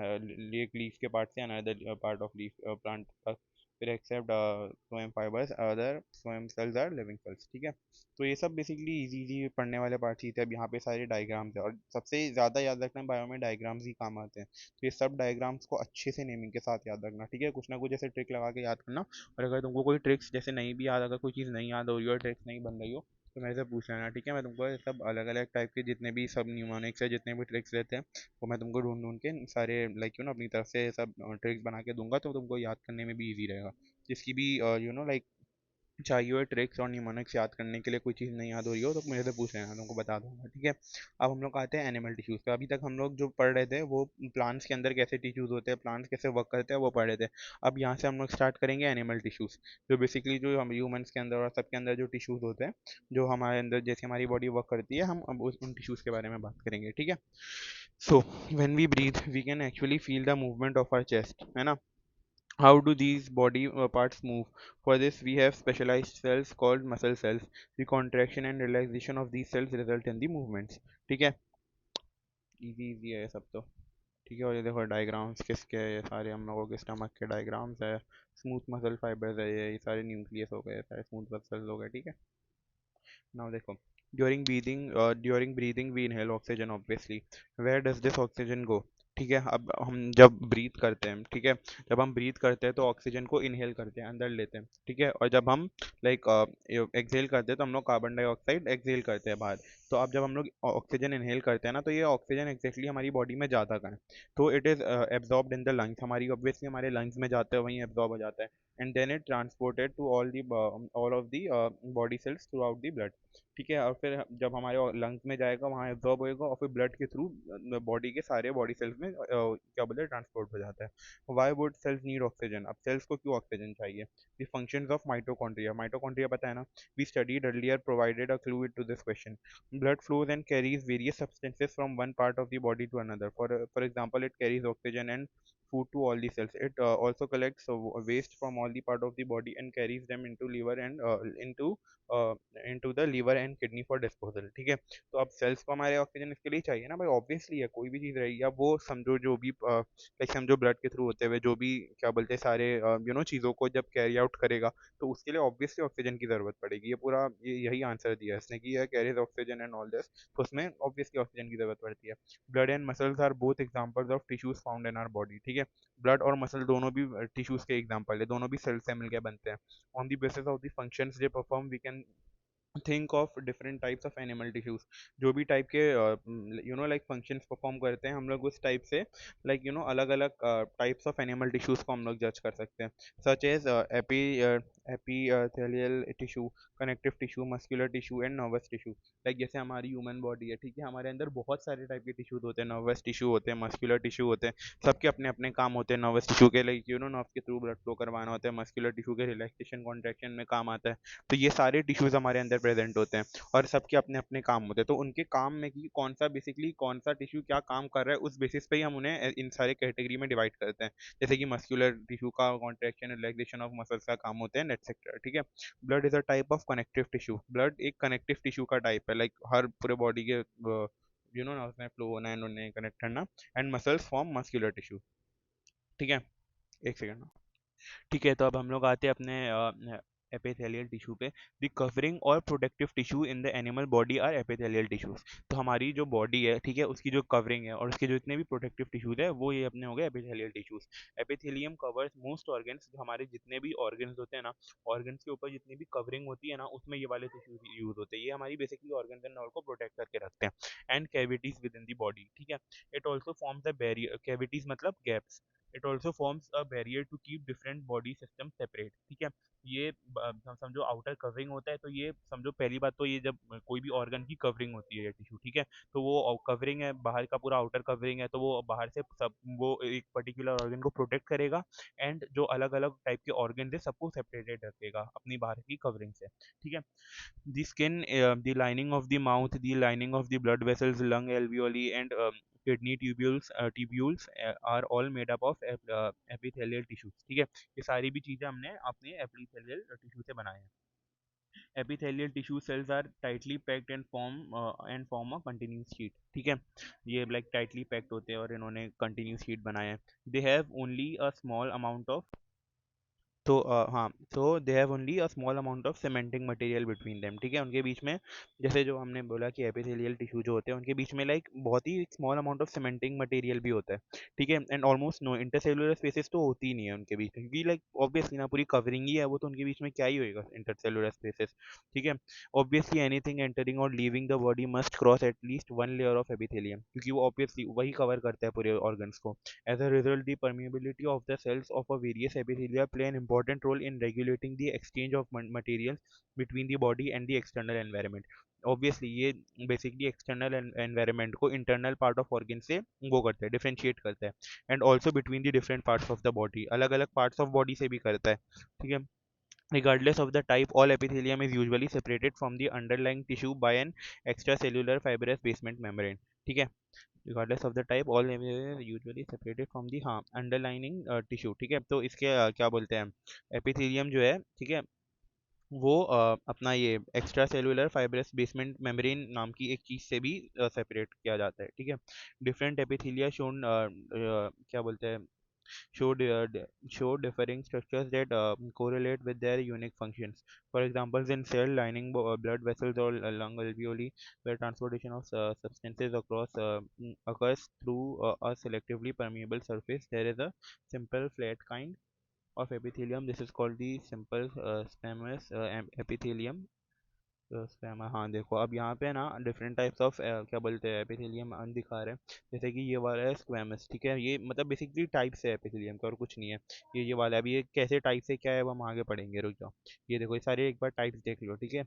एक लीफ के पार्ट से another part of leaf plant तक। फिर except phloem fibres other phloem cells are living cells. ठीक है, तो ये सब बेसिकली इजी इजी पढ़ने वाले पार्ट ही थे। अब यहाँ पे सारे डायग्राम्स है, और सबसे ज़्यादा याद रखना बायो में डायग्राम्स ही काम आते हैं। तो ये सब डायग्राम्स को अच्छे से नेमिंग के साथ याद रखना, ठीक है, कुछ ना कुछ ऐसे ट्रिक लगा के याद करना। और अगर तुमको कोई ट्रिक्स जैसे नहीं भी याद, अगर कोई चीज़ नहीं याद हो रही हो, ट्रिक्स नहीं बन रही हो, तो मेरे से पूछ लेना, ठीक है। मैं तुमको ये सब अलग अलग टाइप के जितने भी सब न्यूमोनिक्स है, जितने भी ट्रिक्स रहते हैं, वो मैं तुमको ढूंढ ढूंढ के सारे लाइक अपनी तरफ से सब ट्रिक्स बना के दूंगा, तो तुमको याद करने में भी ईजी रहेगा। जिसकी भी लाइक चाहिए हुए ट्रिक्स और निमोनिक्स याद करने के लिए कोई चीज़ नहीं याद हो रही हो, तो मेरे से पूछ लेना, तुमको बता दूंगा, ठीक है। अब हम लोग आते हैं एनिमल टिश्यूज़ पे। अभी तक हम लोग जो पढ़ रहे थे वो प्लांट्स के अंदर कैसे टिश्यूज़ होते हैं, प्लांट्स कैसे वर्क करते हैं, वो पढ़ रहे थे। अब यहाँ से हम लोग स्टार्ट करेंगे एनिमल टिश्यूज़, जो बेसिकली जो हम ह्यूमंस के अंदर और सबके अंदर जो टिश्यूज़ होते हैं, जो हमारे अंदर जैसे हमारी बॉडी वर्क करती है, हम अब उन टिश्यूज़ के बारे में बात करेंगे, ठीक है। So when we breathe we can actually feel the movement of our chest, है ना। How do these body parts move? For this, we have specialized cells called muscle cells. The contraction and relaxation of these cells result in the movements. ठीक है, इजी इजी है ये सब तो, ठीक है। और ये देखो डायग्राम्स किसके हैं, ये सारे हम लोगों के स्टमक के डायग्राम्स है। स्मूथ मसल फाइबर्स है, ये सारे न्यूक्लियस हो गए, सारे स्मूथ मसल्स हो गए, ठीक है। नाउ देखो, during breathing we inhale oxygen obviously. Where does this oxygen go? ठीक है, अब हम जब ब्रीथ करते हैं, ठीक है, जब हम ब्रीथ करते हैं तो ऑक्सीजन को इनहेल करते हैं, अंदर लेते हैं, ठीक है। और जब हम लाइक एक्सहेल करते हैं तो हम लोग कार्बन डाइऑक्साइड एक्सहेल करते हैं बाहर। तो अब जब हम लोग ऑक्सीजन इनहेल करते हैं ना, तो ये ऑक्सीजन एक्जैक्टली हमारी बॉडी में जाता कहाँ है, तो it is absorbed in the lungs, हमारी ऑब्वियसली हमारे लंग्स में जाता है, वहीं एब्जॉर्ब हो जाता है। And then it transported to all of the body cells throughout the blood, ठीक है। और फिर जब हमारे लंग्स में जाएगा वहाँ एब्जॉर्ब होएगा, और फिर ब्लड के थ्रू बॉडी के सारे बॉडी सेल्स में क्या बोलते हैं, ट्रांसपोर्ट हो जाता है। Why would cells need oxygen? अब सेल्स को क्यों ऑक्सीजन चाहिए? The functions of mitochondria, mitochondria पता है ना, we studied earlier, provided a clue to this question. Blood flows and carries various substances from one part of the body to another. For example, it carries oxygen and food to all the cells. It also collects waste from all the part of the body and carries them into liver and uh, into the liver and kidney for disposal, ठीक है। तो अब सेल्स को हमारे ऑक्सीजन इसके लिए चाहिए ना भाई, ऑब्वियसली है, कोई भी चीज़ रहेगी। अब वो समझो जो भी लाइक समझो ब्लड के थ्रू होते हुए जो भी क्या बोलते हैं सारे चीज़ों को जब कैरी आउट करेगा, तो उसके लिए ऑब्वियसली ऑक्सीजन की ज़रूरत पड़ेगी। ये पूरा यही आंसर दिया है इसने कि यह carries oxygen and all this, तो उसमें ऑब्वियसली ऑक्सीजन की ज़रूरत पड़ती है। Blood and muscles are both examples of tissues found in our body, ठीक है। ब्लड और मसल दोनों भी टिश्यूज के एग्जांपल है, दोनों भी सेल से मिलकर बनते हैं। On the basis of the functions they perform we can think of different types of animal tissues. जो भी टाइप के लाइक फंक्शंस परफॉर्म करते हैं, हम लोग उस टाइप से लाइक अलग अलग टाइप्स ऑफ एनिमल टिश्यूज को हम लोग जज कर सकते हैं। Such as epithelial tissue, connective tissue, muscular tissue and nervous tissue. Like जैसे हमारी ह्यूमन बॉडी है, ठीक है, हमारे अंदर बहुत सारे टाइप के टिश्यूज होते हैं, नर्वस टिश्यू होते हैं, मस्कुलर टिश्यू होते हैं, सबके अपने अपने काम होते हैं। नर्वस टिश्यू के लाइक नर्व के थ्रू ब्लड फ्लो करवाना होता है, मस्कुलर टिश्यू के रिलैक्सेशन कॉन्ट्रैक्शन में काम आता है। तो ये सारे टिश्यूज हमारे अंदर प्रेजेंट होते हैं, और सबके अपने अपने काम होते हैं। तो उनके काम में कि कौन सा बेसिकली कौन सा टिश्यू क्या काम कर रहा है, उस बेसिस पे ही हम उन्हें इन सारे कैटेगरी में डिवाइड करते हैं। जैसे कि मस्कुलर टिश्यू का कॉन्ट्रैक्शन रिलैक्सेशन ऑफ मसल्स का काम होते हैं, एटसेट्रा, ठीक है। Blood is a type of connective tissue, blood एक कनेक्टिव टिश्यू का टाइप है, लाइक हर पूरे बॉडी के ना उसमें फ्लो होना एंड उन्हें कनेक्ट करना। And muscles form muscular tissue, ठीक है। एक सेकेंड, ठीक है। तो अब हम लोग आते हैं अपने एपिथेलियल टिश्यू पे। द कवरिंग और protective tissue in the animal body are epithelial tissues. तो हमारी जो बॉडी है, ठीक है, उसकी जो कवरिंग है और उसके जो इतने भी प्रोटेक्टिव टिश्यूज है, वो ये अपने हो गए epithelial tissues. Epithelium covers most organs, जो हमारे जितने भी ऑर्गन्स होते हैं ना, ऑर्गन्स के ऊपर जितनी भी कवरिंग होती है ना, उसमें ये वाले टिश्यूज यूज होते हैं। ये हमारी बेसिकली ऑर्गन्स एंड ऑल को प्रोटेक्ट करके रखते हैं। And cavities within the body, ठीक है। It also forms the barrier, cavities मतलब gaps, it also forms a barrier to keep different body system separate, ठीक है। ये समझो आउटर कवरिंग होता है, तो ये समझो पहली बात तो ये जब कोई भी ऑर्गन की कवरिंग होती है टिश्यू, ठीक है, तो वो कवरिंग है, बाहर का पूरा आउटर कवरिंग है, तो वो बाहर से सब वो एक पर्टिकुलर ऑर्गन को प्रोटेक्ट करेगा, एंड जो अलग अलग टाइप के ऑर्गन है सबको सेपरेटेड रखेगा अपनी बाहर की कवरिंग से, ठीक है। The skin, the lining of the mouth, the lining of the blood vessels, lung alveoli, and kidney tubules are all made up of epithelial tissues, ठीक है। ये सारी भी चीज़ें हमने अपने epithelial tissue से बनाए हैं। Epithelial tissue cells are tightly packed and form a continuous sheet, ठीक है। ये like tightly packed होते हैं और इन्होंने continuous sheet बनाए हैं। They have only a small amount of, तो हाँ, तो they have only a small amount of cementing material between them, ठीक है। उनके बीच में, जैसे जो हमने बोला कि एपिथेलियल टिश्यू जो होते हैं उनके बीच में लाइक बहुत ही small amount of cementing material भी होता है, ठीक है। And almost no intercellular spaces तो होती ही नहीं है उनके बीच में, क्योंकि लाइक ऑब्वियसली ना पूरी कवरिंग ही है वो, तो उनके बीच में क्या ही होएगा इंटरसेलुलर स्पेसेस, ठीक है। ऑब्वियसली एनीथिंग एंटरिंग और leaving the body must cross at least one layer of epithelium, क्योंकि वो ऑब्वियसली वही कवर करता है पूरे ऑर्गन्स को। As a result, the permeability of the cells of a various epithelia play an important role in regulating the exchange of materials between the body and the external environment. Obviously ये basically external environment को internal part of organ से वो करता है, differentiate करता है, and also between the different parts of the body, अलग अलग parts of body से भी करता है, ठीक है। Regardless of the type, all epithelium is usually separated from the underlying tissue by an extracellular fibrous basement membrane, ठीक है। regardless of the type, all are usually separated from the, हाँ, underlining tissue, ठीक है। तो इसके क्या बोलते हैं, एपिथेलियम जो है, ठीक है, वो अपना ये extra cellular fibrous basement membrane नाम की एक चीज़ से भी सेपरेट किया जाता है, ठीक है। डिफरेंट एपिथेलिया शोन क्या बोलते हैं, show show differing structures that correlate with their unique functions. For example, in cell lining, blood vessels or lung alveoli, where transportation of substances occurs through a selectively permeable surface, there is a simple flat kind of epithelium. This is called the simple squamous epithelium. स्क्वैमा, हाँ देखो अब यहाँ पे ना डिफरेंट टाइप्स ऑफ क्या बोलते हैं एपिथेलियम दिखा रहे हैं। जैसे कि ये वाला है स्क्वैमस, ठीक है, ये मतलब बेसिकली टाइप्स है एपिथेलियम का और कुछ नहीं है। ये वाला है, अभी ये कैसे टाइप से क्या है वो हम आगे पढ़ेंगे, रुक जाओ। ये देखो, ये सारे एक बार टाइप्स देख लो, ठीक है।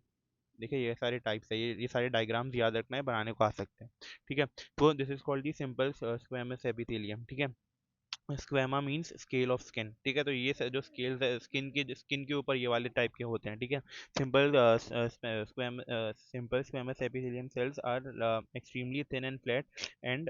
देखिए ये सारे टाइप्स है, ये सारे डायग्राम्स याद रखना है, बनाने को आ सकते हैं, ठीक है। तो this is called the simple squamous epithelium, ठीक है। स्क्वेमा मीन्स स्केल ऑफ स्किन, ठीक है। तो ये जो स्केल्स है स्किन के ऊपर ये वाले टाइप के होते हैं, ठीक है। Simple simple squamous epithelium cells are extremely thin and flat and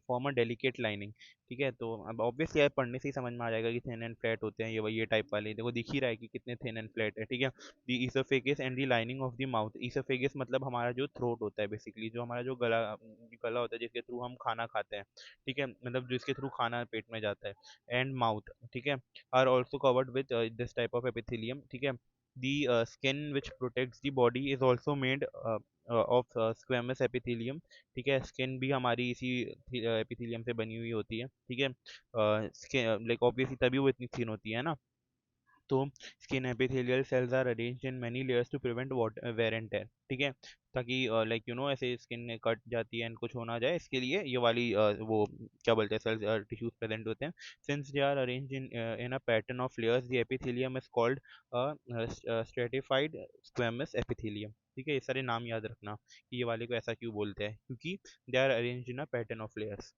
form a delicate lining, ठीक है। तो अब ऑब्वियसली यार पढ़ने से ही समझ में आ जाएगा कि थिन एंड फ्लैट होते हैं ये टाइप वाले, देखो दिख ही रहा है कि कितने थिन एंड फ्लैट है, ठीक है। The oesophagus and the lining of the mouth, oesophagus मतलब हमारा जो थ्रोट होता है, बेसिकली जो हमारा जो गला गला होता है जिसके थ्रू हम खाना खाते हैं, ठीक है, मतलब जिसके थ्रू खाना पेट में जाता है, एंड माउथ, ठीक है, are also covered with this type of epithelium, ठीक है। The skin which protects the body is also made of squamous epithelium, ठीक है। स्किन भी हमारी इसी एपिथेलियम से बनी हुई होती है, ठीक है। स्किन लाइक ऑब्वियसली तभी वो इतनी थिन होती है ना। तो skin epithelial cells are arranged in many layers to prevent wear and tear, ठीक है, ताकि लाइक यू नो ऐसे स्किन कट जाती है एंड कुछ हो ना जाए, इसके लिए ये वाली वो क्या बोलते हैं सेल्स टिश्यूज प्रेजेंट होते हैं। Since they are arranged in a pattern of layers, the epithelium is called stratified squamous epithelium, ठीक है। ये सारे नाम याद रखना कि ये वाले को ऐसा क्यों बोलते हैं, क्योंकि they are arranged in a pattern of layers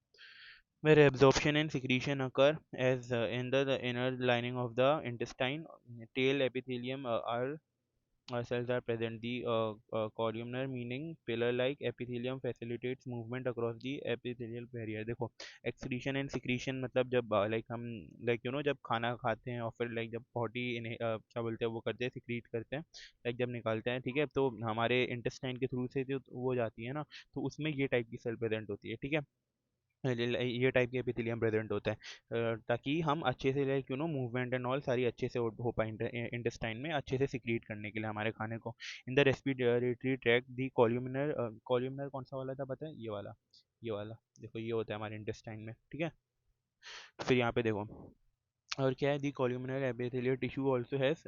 where absorption and secretion occur as in the inner lining of the intestine. Tail epithelium cells are present. The columnar, meaning pillar-like epithelium, facilitates movement across the epithelial barrier. देखो excretion and secretion मतलब जब like हम like you know जब खाना खाते हैं और फिर like जब बॉडी इन्हें क्या बोलते हैं वो करते हैं secrete करते हैं, like जब निकालते हैं, ठीक है, तो हमारे intestine के थ्रू से जो वो जाती है ना, तो उसमें ये टाइप की सेल प्रेजेंट होती है, ठीक है। ये टाइप के एपिथेलियम प्रेजेंट होता है ताकि हम अच्छे से like you no movement and all सारी अच्छे से हो पाए इंटेस्टाइन में, अच्छे से सिक्रीट करने के लिए हमारे खाने को। In the respiratory tract the columnar कौन सा वाला था पता है, ये वाला देखो ये होता है हमारे इंटेस्टाइन में, ठीक है। फिर यहाँ पे देखो और क्या है, the columnar epithelial tissue also has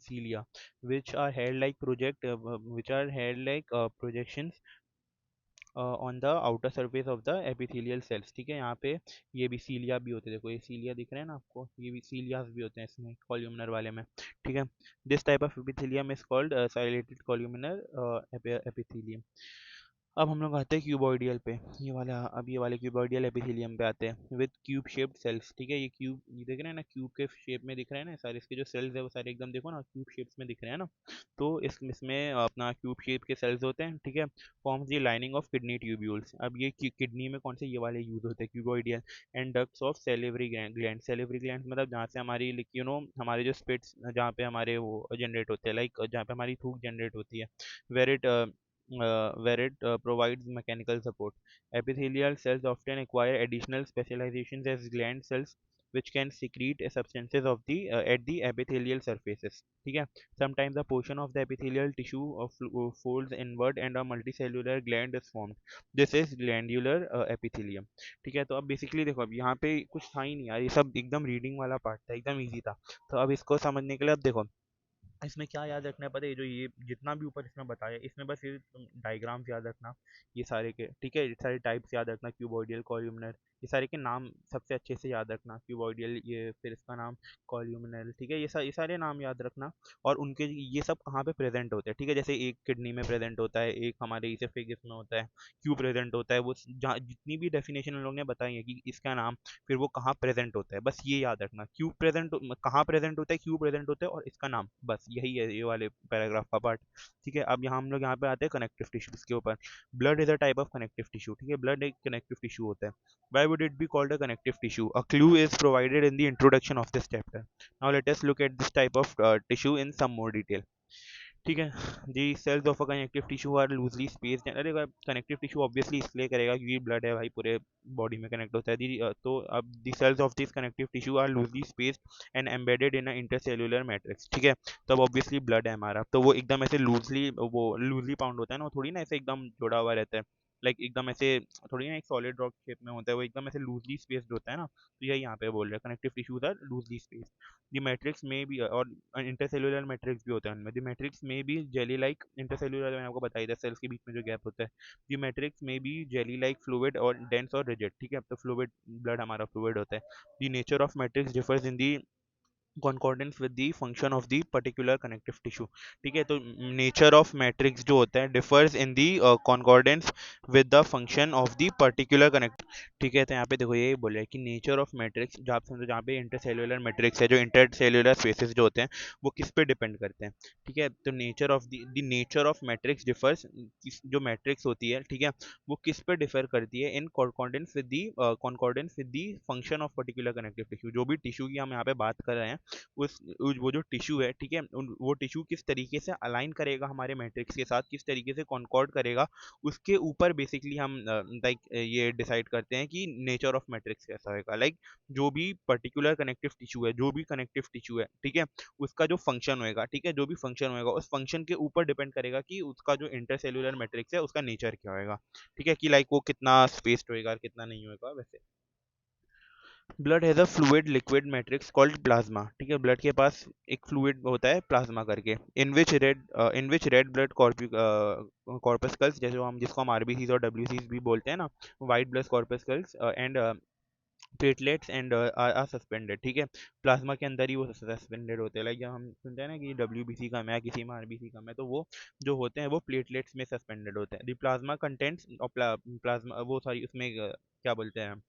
cilia which are hair like projections on the outer surface of the epithelial cells. ठीक है, यहाँ पे ये भी सीलिया भी होते हैं, देखो ये सीलिया दिख रहे हैं ना आपको, ये भी सीलियास भी होते हैं इसमें कॉल्यूमिनर वाले में। ठीक है, this type of epithelium is called ciliated columnar epithelium. अब हम लोग आते हैं क्यूबॉइडियल पे, ये वाला, अब ये वाले क्यूबॉइडियल एपिथेलियम पे आते हैं विद क्यूब शेप्ड सेल्स। ठीक है, ये क्यूब, ये देख रहे हैं ना, क्यूब के शेप में दिख रहे हैं ना सारे, इसके जो सेल्स है वो सारे एकदम देखो ना क्यूब शेप्स में दिख रहे हैं ना। तो इसमें अपना क्यूब शेप के सेल्स होते हैं। ठीक है, forms the lining of kidney tubules. अब ये किडनी में कौन से ये वाले यूज होते हैं cuboidal. And ducts of salivary gland. Salivary gland मतलब जहाँ से हमारी हमारे जो स्पिट्स, जहाँ पे हमारे वो जनरेट होते हैं, लाइक जहाँ पे हमारी थूक जनरेट होती है, where it provides mechanical support. Epithelial cells often acquire additional specializations as gland cells, which can secrete substances at the epithelial surfaces. ठीक है, sometimes a portion of the epithelial tissue folds inward and a multicellular gland is formed. This is glandular epithelium. ठीक है, तो अब बेसिकली देखो, अब यहाँ पे कुछ था ही नहीं यार, ये सब एकदम रीडिंग वाला पार्ट था, एकदम इजी था। तो अब इसको समझने के लिए अब देखो, इसमें क्या याद रखना है पता है, ये जो ये जितना भी ऊपर इसमें बताया, इसमें बस ये तुम डायग्राम्स याद रखना, ये सारे के। ठीक है, ये सारे टाइप्स याद रखना, क्यूबॉइडियल, कॉल्यूमिनर, ये सारे के नाम सबसे अच्छे से याद रखना। क्यूबॉइडियल, ये फिर इसका नाम कॉल्यूमिनल। ठीक है, ये सारे नाम याद रखना। और उनके ये सब कहाँ पे प्रेजेंट होते हैं। ठीक है, जैसे एक किडनी में प्रेजेंट होता है, एक हमारे इसेफेगस में होता है, क्यों प्रेजेंट होता है, वो जहाँ जितनी भी डेफिनेशन उन लोगों ने बताई है कि इसका नाम, फिर वो कहाँ प्रेजेंट होता है, बस ये याद रखना। क्यों प्रेजेंट, कहाँ प्रेजेंट होता है, क्यों प्रेजेंट होता है, और इसका नाम, बस यही है ये वाले पैराग्राफ का पार्ट। ठीक है, अब यहाँ हम लोग यहाँ पे आते हैं कनेक्टिव टिश्यूज के ऊपर। Blood is a type of connective tissue. ठीक है, ब्लड एक कनेक्टिव टिश्यू होता है। Why would it be called a connective tissue? A clue is provided in the introduction of this chapter. Now let us look at this type of tissue in some more detail. ठीक है, the cells of a connective tissue are loosely spaced. अरे कनेक्टिव टिश्यू ऑब्वियसली इसलिए करेगा क्योंकि ब्लड है भाई, पूरे बॉडी में कनेक्ट होता है। तो अब the cells of this connective tissue are loosely spaced and embedded in a intercellular matrix. ठीक है, तब ऑब्वियसली ब्लड है हमारा, तो वो एकदम ऐसे लूजली पाउंड होता है ना, वो थोड़ी ना ऐसे एकदम जुड़ा हुआ रहता है, लाइक एकदम ऐसे थोड़ी ना एक सॉलिड रॉक शेप में होता है, वो एकदम ऐसे लूजली स्पेस्ड होता है ना। तो यही यहाँ पे बोल रहे हैं, connective tissues are loosely spaced. The matrix में भी, और इंटरसेल्युलर मैट्रिक्स भी होता है उनमें। द मैट्रिक्स में भी जेली लाइक, इंटरसेल्युलर मैंने आपको बताया था, सेल्स के बीच में जो गैप होता है। द मैट्रिक्स में भी जेली लाइक फ्लूइड और डेंस और रिजिड। ठीक है, तो फ्लूइड, ब्लड हमारा फ्लूइड होता है। The nature of matrix differs in the कॉन्कॉर्डेंस with the function of the particular connective tissue. ठीक है, तो नेचर ऑफ मैट्रिक्स जो होता है differs in the कॉन्कॉर्डेंस with the function of the particular connect. ठीक है, तो यहाँ पे देखो यही बोल रहा है कि नेचर ऑफ मैट्रिक्स, जहाँ पे समझो जहाँ पे इंटरसेल्युलर मैट्रिक्स है, जो इंटरसेल्युलर स्पेसेस जो होते हैं वो किस पे डिपेंड करते हैं। ठीक है, तो nature of the nature of matrix differs, जो मैट्रिक्स होती है, ठीक है, वो किस पे डिफर करती है, in concordance with the function of particular connective tissue. जो भी टिश्यू की हम यहाँ पे बात कर रहे हैं, वो जो टिश्यू है, ठीक है, वो टिश्यू किस तरीके से अलाइन करेगा हमारे मैट्रिक्स के साथ, किस तरीके से कॉन्कॉर्ड करेगा, उसके ऊपर बेसिकली हम लाइक ये डिसाइड करते हैं कि नेचर ऑफ मैट्रिक्स कैसा होगा। लाइक जो भी पर्टिकुलर कनेक्टिव टिश्यू है, जो भी कनेक्टिव टिश्यू है, ठीक है, उसका जो फंक्शन होएगा, ठीक है, जो भी फंक्शन होएगा, उस फंक्शन के ऊपर डिपेंड करेगा कि उसका जो इंटरसेल्युलर मैट्रिक्स है उसका नेचर क्या होएगा। ठीक है, कि लाइक वो कितना स्पेस्ड होएगा, कितना नहीं होएगा वैसे। Blood has a fluid liquid matrix called plasma. ठीक है, ब्लड के पास एक फ्लूइड होता है प्लाज्मा करके, इन विच रेड ब्लड कॉर्पस्कल्स, जैसे हम जिसको हम आरबीसीज और डब्ल्यूसीज भी बोलते हैं ना, white blood corpuscles and platelets and are suspended. ठीक है, प्लाज्मा के अंदर ही वो सस्पेंडेड होते हैं। लाइक जब हम सुनते हैं ना कि डब्ल्यूबीसी कम है, किसी में आरबीसी कम है, तो वो जो होते हैं वो प्लेटलेट्स में सस्पेंडेड होते हैं। द प्लाज्मा कंटेंट्स और प्लाज्मा वो सॉरी उसमें क्या बोलते हैं,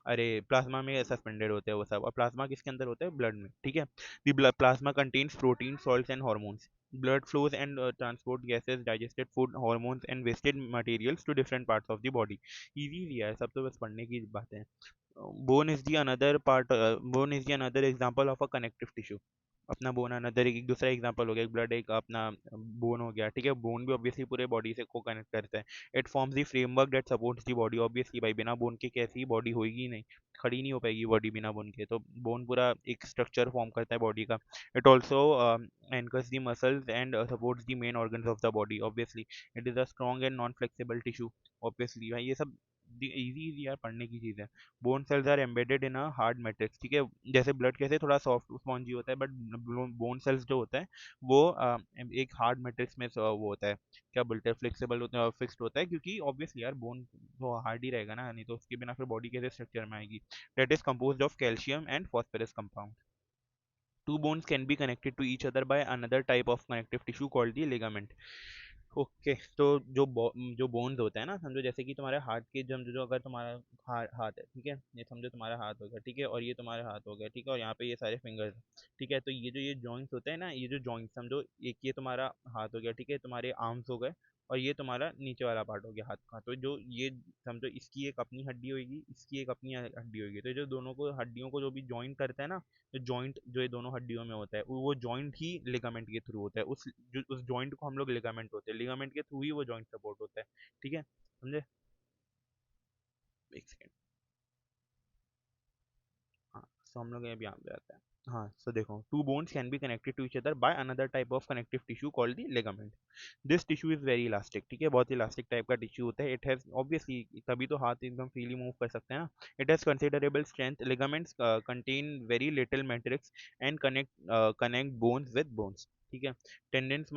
अरे प्लाज्मा में सस्पेंडेड होते हैं वो सब, और प्लाज्मा किसके अंदर होता है, ब्लड में। ठीक है, the plasma contains protein, salts and hormones. Blood flows and transport gases, digested food, hormones and wasted materials to different parts of the body. Easy लिया है सब, तो बस पढ़ने की बातें हैं। Bone is the another example of a connective tissue. अपना बोन अनदर एक दूसरा एग्जांपल हो गया, ब्लड एक अपना बोन हो गया। ठीक है, बोन भी ऑब्वियसली पूरे बॉडी से को कनेक्ट करता है। It forms the framework that supports the body. Obviously भाई, बिना बोन के कैसी बॉडी होगी ही नहीं, खड़ी नहीं हो पाएगी बॉडी बिना बोन के, तो बोन पूरा एक स्ट्रक्चर फॉर्म करता है बॉडी का। It also anchors the muscles and supports the main organs of the body. Obviously it is a strong and non flexible tissue. Obviously भाई ये सब इजी इजी यार पढ़ने की चीज़ है। Bone cells are embedded in a hard matrix, ठीक है। जैसे ब्लड कैसे थोड़ा सॉफ्ट स्पॉन्जी होता है, बट बोन सेल्स जो होता है वो एक हार्ड मैट्रिक्स में वो होता है, क्या बोलते हैं, फ्लेक्सिबल होता है, फिक्स्ड होता है, क्योंकि ऑब्वियसली यार बोन तो हार्ड ही रहेगा ना, नहीं तो उसके बिना फिर बॉडी कैसे स्ट्रक्चर में आएगी। That is composed of calcium and phosphorus compound. Two bones can be connected to each other by another type of connective tissue called the ligament. Okay, तो जो बोन्स होता है ना, समझो जैसे कि तुम्हारे हाथ के जो अगर तुम्हारा हाथ है, ठीक है, ये समझो तुम्हारा हाथ हो गया, ठीक है, और ये तुम्हारा हाथ हो गया, ठीक है, और यहाँ पे ये सारे फिंगर्स, ठीक है, तो ये जॉइंट्स होते हैं ना, ये जो जॉइंट्स समझो, एक ये तुम्हारा हाथ हो गया, ठीक है, तुम्हारे आर्म्स हो गए, और ये तुम्हारा नीचे वाला पार्ट हो गया हाथ का, तो जो ये समझो इसकी एक अपनी हड्डी होगी, इसकी एक अपनी हड्डी होगी, तो जो दोनों को हड्डियों को जो भी जॉइंट करता है ना, जो जॉइंट जो ये दोनों हड्डियों में होता है, वो जॉइंट ही लिगामेंट के थ्रू होता है, उस जॉइंट को हम लोग लिगामेंट होते हैं, लिगामेंट के थ्रू ही वो जॉइंट सपोर्ट होता है, ठीक है, समझे। एक सेकेंड। हाँ, सो हम लोग अभी यहाँ पे आते हैं। हाँ, सो देखो, two bones can be connected to each other by another type of connective tissue called the ligament. This tissue is very elastic, ठीक है, बहुत इलास्टिक टाइप का टिश्यू होता है। इट हैज ऑब्वियसली, तभी तो हाथ एकदम फ्रीली मूव कर सकते हैं ना। It has considerable strength, ligaments contain very little matrix and connect bones with bones, ठीक है। Tendons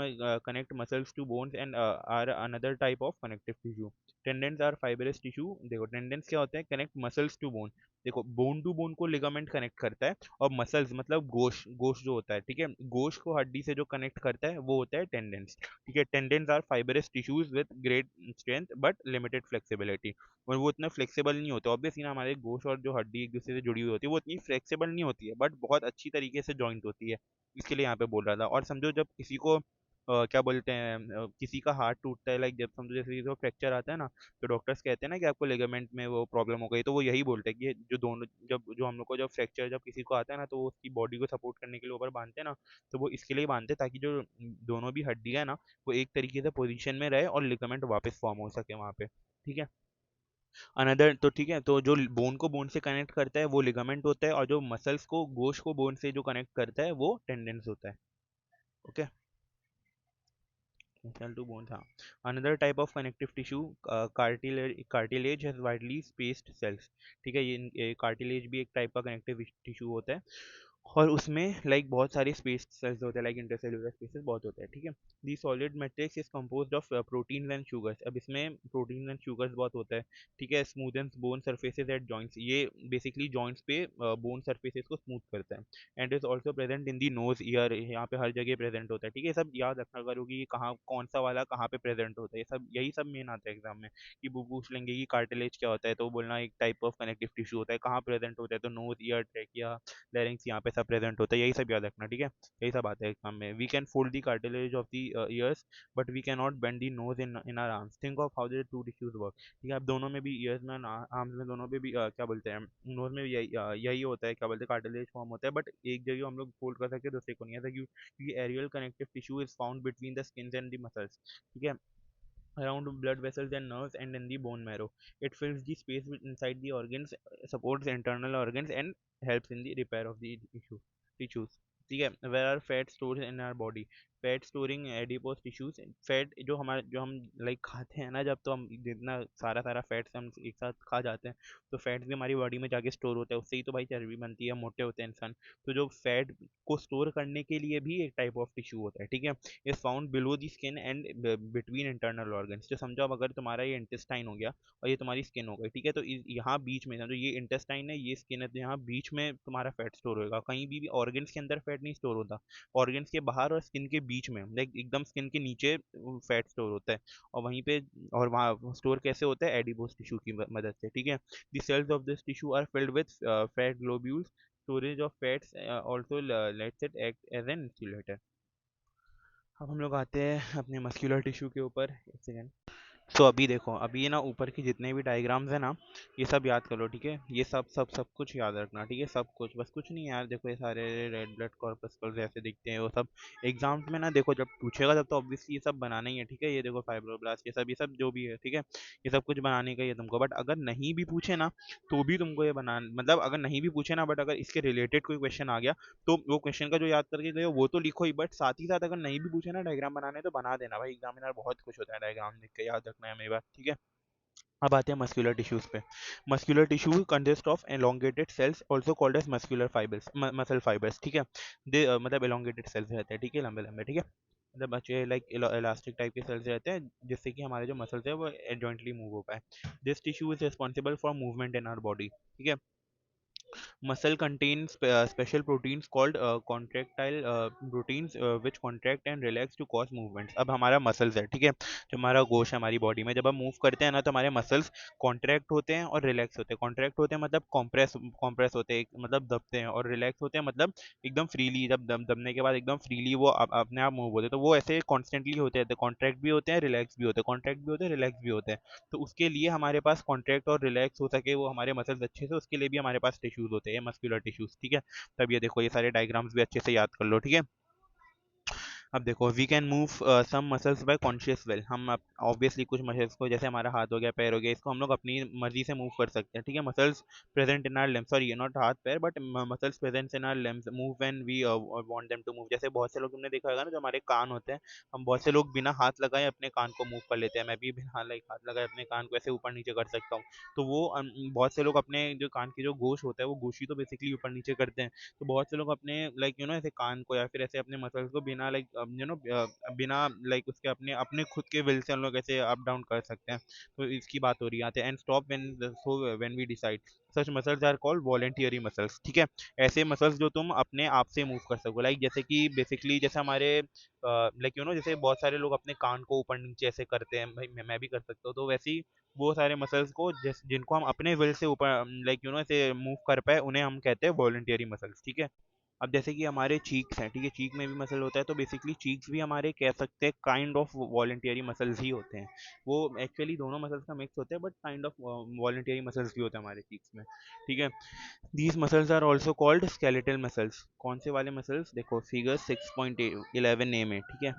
connect muscles to bones and are another type of connective tissue. Tendons are fibrous tissue. देखो टेंडेंस क्या होता है, कनेक्ट मसल्स टू बोन। देखो बोन टू बोन को लिगामेंट कनेक्ट करता है, और मसल्स मतलब गोश गोश जो होता है, ठीक है, गोश को हड्डी से जो कनेक्ट करता है वो होता है टेंडेंस, ठीक है। Tendons are fibrous tissues with great strength but limited flexibility, और वो इतना फ्लेक्सिबल नहीं होते ऑब्वियसली ना, हमारे गोश और जो हड्डी एक दूसरे से जुड़ी हुई होती है वो इतनी फ्लेक्सिबल नहीं होती है, बट बहुत अच्छी तरीके से जॉइंट होती है, इसके लिए यहाँ पे बोल रहा था। और समझो जब किसी को क्या बोलते हैं, किसी का हाथ टूटता है, लाइक जब समझो जैसे किसी को फ्रैक्चर आता है ना, तो डॉक्टर्स कहते हैं ना कि आपको लिगामेंट में वो प्रॉब्लम हो गई, तो वो यही बोलते हैं कि जो दोनों, जब जो हम लोग को जब फ्रैक्चर जब किसी को आता है ना, तो वो उसकी बॉडी को सपोर्ट करने के लिए ऊपर बांधते हैं ना, तो वो इसके लिए बांधते हैं ताकि जो दोनों भी हड्डी है ना, वो एक तरीके से पोजीशन में रहे और लिगामेंट वापस फॉर्म हो सके वहाँ पे, ठीक है। अनदर, तो ठीक है, तो जो बोन को बोन से कनेक्ट करता है वो लिगामेंट होता है, और जो मसल्स को गोश को बोन से जो कनेक्ट करता है वो टेंडेंस होता है, ओके। Cell to bones, हाँ। Another type of connective tissue, cartilage has widely spaced cells, ठीक है, ये cartilage भी एक टाइप का कनेक्टिव टिश्यू होता है, और उसमें लाइक बहुत सारे स्पेस सेल्स होते हैं, लाइक इंटरसेलुलर स्पेसेस बहुत होते हैं, ठीक है। दी solid matrix is composed of protein and sugars. अब इसमें प्रोटीन एंड शुगर्स बहुत होता है, ठीक है। स्मूथन्स बोन सर्फेसेस एट जॉइंट्स, ये बेसिकली जॉइंट्स पे बोन सर्फेसेस को स्मूथ करता है। And is also present in the knows year, यहाँ पे हर जगह प्रेजेंट होता है, ठीक है। सब याद रखना करो कि कहाँ कौन सा वाला कहाँ पे प्रेजेंट होता है, ये सब यही सब मेन आता है एग्जाम में, कि वो पूछ लेंगे कि कार्टिलेज क्या होता है, तो बोलना एक टाइप ऑफ कनेक्टिव टिश्यू होता है, कहाँ प्रेजेंट होता है, तो नोज ईयर ट्रैकिया लैरिंक्स यहाँ पे सब प्रेजेंट होता है, यही सब याद रखना, ठीक है। यही सब आता है एग्जाम में। We can fold the cartilage of the ears but we can not bend the nose in our arms. Think of how the two tissues work, ठीक है। अब दोनों में भी, ईयर्स में आर्म्स में, दोनों में भी क्या बोलते हैं, नोज में भी यही होता है, क्या बोलते हैं, कार्टिलेज फॉर्म होता है, बट एक जगह हम लोग फोल्ड कर सकते हैं, दूसरे को नहीं, ऐसा क्यों, क्योंकि areolar connective tissue is found between the skin and the muscles, ठीक है, around blood vessels and nerves and in the bone marrow. It fills the space inside the organs, supports internal organs and helps in the repair of the tissues, ठीक है। Where are fat stores in our body? Fat storing adipose tissues. Fat जो हमारे, जो हम लाइक खाते हैं ना, जब तो हम जितना सारा सारा फैट्स हम एक साथ खा जाते हैं, तो फैट्स भी हमारी बॉडी में जाके स्टोर होता है, उससे ही तो भाई चर्बी बनती है, मोटे होते हैं इंसान। तो जो फैट को स्टोर करने के लिए भी एक टाइप ऑफ टिश्यू होता है, ठीक है। Is found below the skin and between internal organs. जो समझो अब अगर तुम्हारा ये इंटेस्टाइन हो गया और ये तुम्हारी स्किन हो गई, ठीक है, तो यहाँ बीच में समझो ये इंटेस्टाइन है, ये स्किन है, तो यहाँ बीच में तुम्हारा फैट स्टोर होगा। कहीं भी ऑर्गन्स के अंदर फैट नहीं स्टोर होता, ऑर्गन्स के बाहर और स्किन के बीच में, लाइक एकदम स्किन के नीचे फैट स्टोर होता है, और वहीं पे, और वहाँ स्टोर कैसे होता है, एडिपोज टिश्यू की मदद से, ठीक है। The cells of this tissue are filled with fat globules. Storage of fats also lets it act as an insulator. अब हम लोग आते हैं अपने मस्कुलर टिश्यू के ऊपर, एक सेकेंड। तो अभी देखो, अभी ये ना ऊपर की जितने भी डायग्राम्स है ना, ये सब याद करो, ठीक है। ये सब सब सब कुछ याद रखना, ठीक है, सब कुछ, बस कुछ नहीं यार। देखो ये सारे रेड ब्लड कॉर्पस्कल्स ऐसे दिखते हैं, वो सब एग्जाम्स में ना, देखो जब पूछेगा तब तो ऑब्वियसली ये सब बनाना ही है, ठीक है। ये देखो फाइब्रोब्लास्ट, ये सब जो भी है, ठीक है, ये सब कुछ बनाने का ही है तुमको। बट अगर नहीं भी पूछे ना, तो भी तुमको ये बना, मतलब अगर नहीं भी पूछे ना, बट अगर इसके रिलेटेड कोई क्वेश्चन आ गया, तो वो क्वेश्चन का जो याद करके गए हो वो तो लिखो ही, बट साथ ही साथ अगर नहीं भी पूछे ना डायग्राम बनाने, तो बना देना भाई, एग्जामिनर बहुत खुश होता है डायग्राम देख के, याद रखना है मेरी बात, ठीक है। अब आते हैं मस्कुलर टिश्यूज पे। Muscular tissue consist of elongated cells also called as muscular fibres, muscle fibres, ठीक है। दे मतलब एलोंगेटेड सेल्स रहते हैं, ठीक है, लंबे लंबे, ठीक है, मतलब अच्छे लाइक इलास्टिक टाइप के सेल्स रहते हैं, जिससे कि हमारे जो मसल्स है वो जॉइंटली मूव हो पाए। This tissue is responsible for movement in our body, ठीक है। Muscle contains special proteins called contractile proteins which contract and relax to cause movements। अब हमारा मसल्स है, ठीक है, जो हमारा गोश है हमारी बॉडी में, जब हम मूव करते हैं ना तो हमारे मसल्स कॉन्ट्रैक्ट होते हैं और रिलैक्स होते हैं। कॉन्ट्रैक्ट होते हैं मतलब कॉम्प्रेस कॉम्प्रेस होते हैं, मतलब दबते हैं, और रिलैक्स होते हैं मतलब एकदम फ्रीली, जब दबने के बाद एकदम फ्रीली वो अपने आप मूव होते हैं। तो वो ऐसे कॉन्स्टेंटली होते रहते हैं, कॉन्ट्रैक्ट भी होते हैं, रिलैक्स भी होते हैं, कॉन्ट्रैक्ट भी होते हैं, रिलैक्स भी होते हैं। तो उसके लिए हमारे पास कॉन्ट्रैक्ट और रिलैक्स हो सके वो हमारे मसल्स अच्छे से, उसके लिए भी हमारे पास टिश्यूज होते हैं, मस्कुलर टिश्यूज, ठीक है। तब ये देखो, ये सारे डायग्राम्स भी अच्छे से याद कर लो, ठीक है। अब देखो, we can move some muscles by conscious will. हम ऑब्वियसली कुछ मसल्स को, जैसे हमारा हाथ हो गया, पैर हो गया, इसको हम लोग अपनी मर्जी से मूव कर सकते हैं, ठीक है। Muscles present in our limbs, sorry not हाथ पैर but muscles present in our limbs move when we want them to move. जैसे बहुत से लोग तुमने देखा होगा ना, जो हमारे कान होते हैं, हम बहुत से लोग बिना हाथ लगाए अपने कान को मूव कर लेते हैं। मैं भी बिना लाइक हाथ लगाए अपने कान को ऐसे ऊपर नीचे कर सकता हूँ। तो वो बहुत से लोग अपने जो कान की जो गोश होता है, वो गोशी तो बेसिकली ऊपर नीचे करते हैं। तो बहुत से लोग अपने लाइक ऐसे कान को या फिर ऐसे अपने मसल्स को बिना लाइक बिना लाइक उसके अपने अपने खुद के विल से हम लोग ऐसे अप डाउन कर सकते हैं। तो इसकी बात हो रही है यहाँ पे। And stop when we decide, such muscles are called voluntary muscles, ठीक है। ऐसे मसल्स जो तुम अपने आप से मूव कर सको, लाइक जैसे कि बेसिकली जैसे हमारे लाइक जैसे बहुत सारे लोग अपने कान को ऊपर नीचे ऐसे करते हैं, भाई मैं भी कर सकता हूँ। तो वैसे ही वो सारे मसल्स को जिनको हम अपने विल से ऊपर लाइक ऐसे मूव कर पाए, उन्हें हम कहते हैं वॉलंटियरी मसल्स, ठीक है। अब जैसे कि हमारे चीक्स हैं, ठीक है, चीक में भी मसल होता है, तो बेसिकली चीक्स भी हमारे कह सकते हैं काइंड ऑफ वॉलंटियरी मसल्स ही होते हैं। वो एक्चुअली दोनों मसल्स का मिक्स होते हैं, but kind of voluntary muscles भी होते हैं हमारे चीक्स में, ठीक है। These muscles are also called skeletal muscles. कौन से वाले मसल्स, देखो फिगर 6.11 ए में, ठीक है,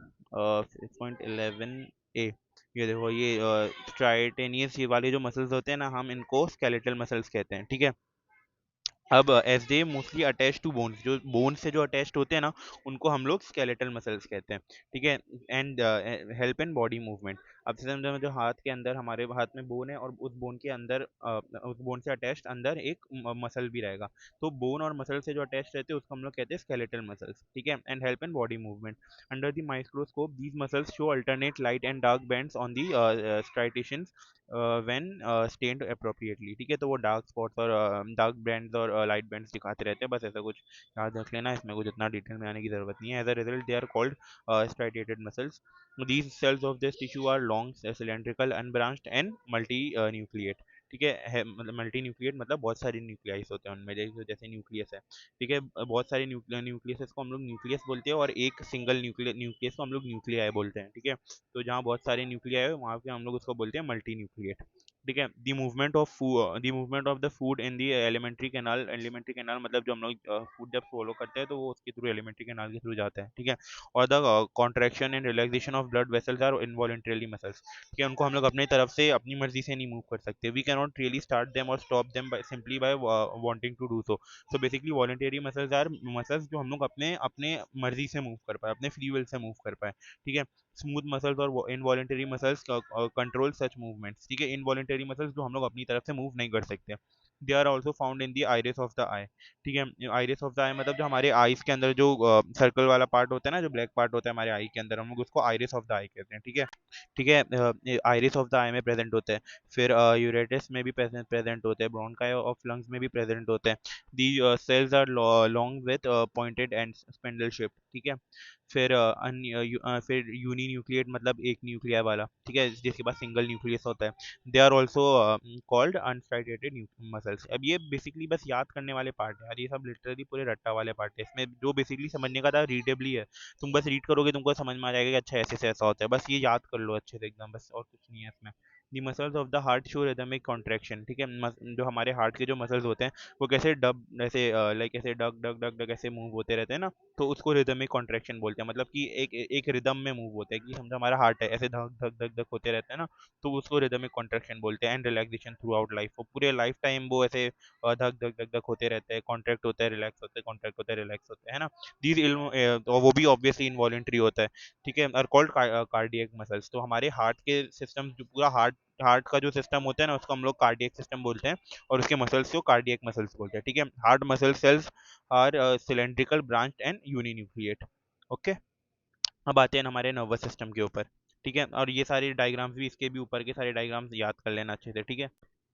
6.11 ए, ये देखो, ये ट्राइटेनियस, ये वाले जो मसल्स होते हैं ना, हम इनको स्केलेटल मसल्स कहते हैं, ठीक है। अब as they mostly attach to bones, जो बोन से जो अटैच्ड होते हैं ना, उनको हम लोग स्केलेटल मसल्स कहते हैं, ठीक है। And help in body movement. अब जैसे समझो जो हाथ के अंदर, हमारे हाथ में बोन है, और उस बोन के अंदर उस बोन से अटैच्ड अंदर एक मसल भी रहेगा। तो बोन और मसल से जो अटैच्ड रहते हैं उसको हम लोग कहते हैं स्केलेटल मसल्स, ठीक है। And help in body movement. Under the microscope these muscles show alternate light and dark bands on the striations when stained appropriately, ठीक है। तो वो डार्क स्पॉट्स और डार्क बैंड्स और लाइट बैंड्स दिखाते रहते हैं, बस ऐसा कुछ याद रख लेना, इसमें कुछ इतना डिटेल में आने की जरूरत नहीं है। As a result they are called striated muscles. These cells of this tissue are long, cylindrical, unbranched and multi-nucleate, ठीक है। मतलब मल्टी न्यूक्लिएट मतलब बहुत सारे न्यूक्लियाइस होते हैं उनमें, जैसे जैसे न्यूक्लियस है, ठीक है। बहुत सारे न्यूक्लियस को हम लोग न्यूक्लियस बोलते हैं, और एक सिंगल न्यूक्लियस को हम लोग न्यूक्लियाई बोलते हैं, ठीक है। तो जहाँ बहुत सारे न्यूक्लियाई है वहाँ पे हम लोग उसको बोलते हैं मल्टी न्यूक्लिएट, ठीक है। The movement of the food in the alimentary canal, alimentary canal मतलब जो हम लोग फूड जब swallow करते हैं तो वो उसके थ्रू एलिमेंट्री कैनाल के थ्रू जाता है, ठीक है। और the contraction and relaxation of blood vessels are involuntarily muscles, ठीक है। उनको हम लोग अपनी तरफ से अपनी मर्जी से नहीं मूव कर सकते। We can not really start them और stop them by simply by wanting to do so. So basically voluntary muscles are muscles जो हम लोग अपने अपने मर्जी से मूव कर पाए, अपने फ्री विल से मूव कर पाए, ठीक है। स्मूथ मसल्स और इनवॉलंटरी मसल्स कंट्रोल सच मूवमेंट्स, ठीक है। इनवॉलंटरी मसल्स जो हम लोग अपनी तरफ से मूव नहीं कर सकते। They are also found in the iris of the eye, ठीक है। आइरिस ऑफ द आई मतलब जो हमारे आईज के अंदर जो सर्कल वाला पार्ट होता है ना, जो ब्लैक पार्ट होता है हमारे आई के अंदर, हम लोग उसको आइरिस ऑफ द आई कहते हैं, ठीक है। ठीक है, आइरिस ऑफ द आई में प्रेजेंट होते हैं। फिर यूरेटस में भी प्रेजेंट होते हैं, ब्रोंकाई ऑफ लंग्स में भी प्रेजेंट होते हैं। The cells are long with pointed end spindle shape, ठीक है। फिर यूनी न्यूक्लिएट मतलब एक न्यूक्लिया वाला, ठीक है, जिसके पास सिंगल न्यूक्लियस होता है। They are also called unstriated muscles. अब ये बेसिकली बस याद करने वाले पार्ट है यार, ये सब लिटरली पूरे रट्टा वाले पार्ट है। इसमें जो बेसिकली समझने का था रीडेबली है, तुम बस रीड करोगे तुमको समझ में आ जाएगा कि अच्छा ऐसे से ऐसा होता है, बस ये याद कर लो अच्छे से एकदम, बस और कुछ नहीं है इसमें। The muscles of the heart show rhythmic contraction, ठीक है। जो हमारे हार्ट के जो मसल्स होते हैं वो कैसे डब ऐसे लाइक ऐसे डग डग डग डग ऐसे मूव होते रहते हैं ना, तो उसको रिदमिक कॉन्ट्रैक्शन बोलते हैं। मतलब कि एक एक रिदम में मूव होते हैं, कि समझो हमारा हार्ट है ऐसे धक धक धक धक होते रहते हैं ना, तो उसको रिदमिक कॉन्ट्रैक्शन बोलते हैं। And relaxation through out life, वो पूरे लाइफ टाइम वो ऐसे धक धक धक धक होते रहते हैं, कॉन्ट्रैक्ट होता है, रिलैक्स होते हैं, कॉन्ट्रैक्ट होता है, रिलैक्स होते हैं, है ना। दीज तो वो भी ऑब्वियसली इनवॉलेंट्री होता है, ठीक है। और कॉल्ड कार्डियक मसल्स। तो हमारे हार्ट के सिस्टम जो पूरा हार्ट हार्ट का जो सिस्टम होता है ना उसको हम लोग कार्डियक सिस्टम बोलते हैं, और उसके मसल्स को कार्डियक मसल्स बोलते हैं, ठीक है। Heart muscle cells are cylindrical branch and uninucleate. Okay, अब आते हैं हमारे नर्वस सिस्टम के ऊपर, ठीक है। और ये सारे डायग्राम्स भी, इसके भी ऊपर के सारे डायग्राम्स याद कर लेना अच्छे से, ठीक है।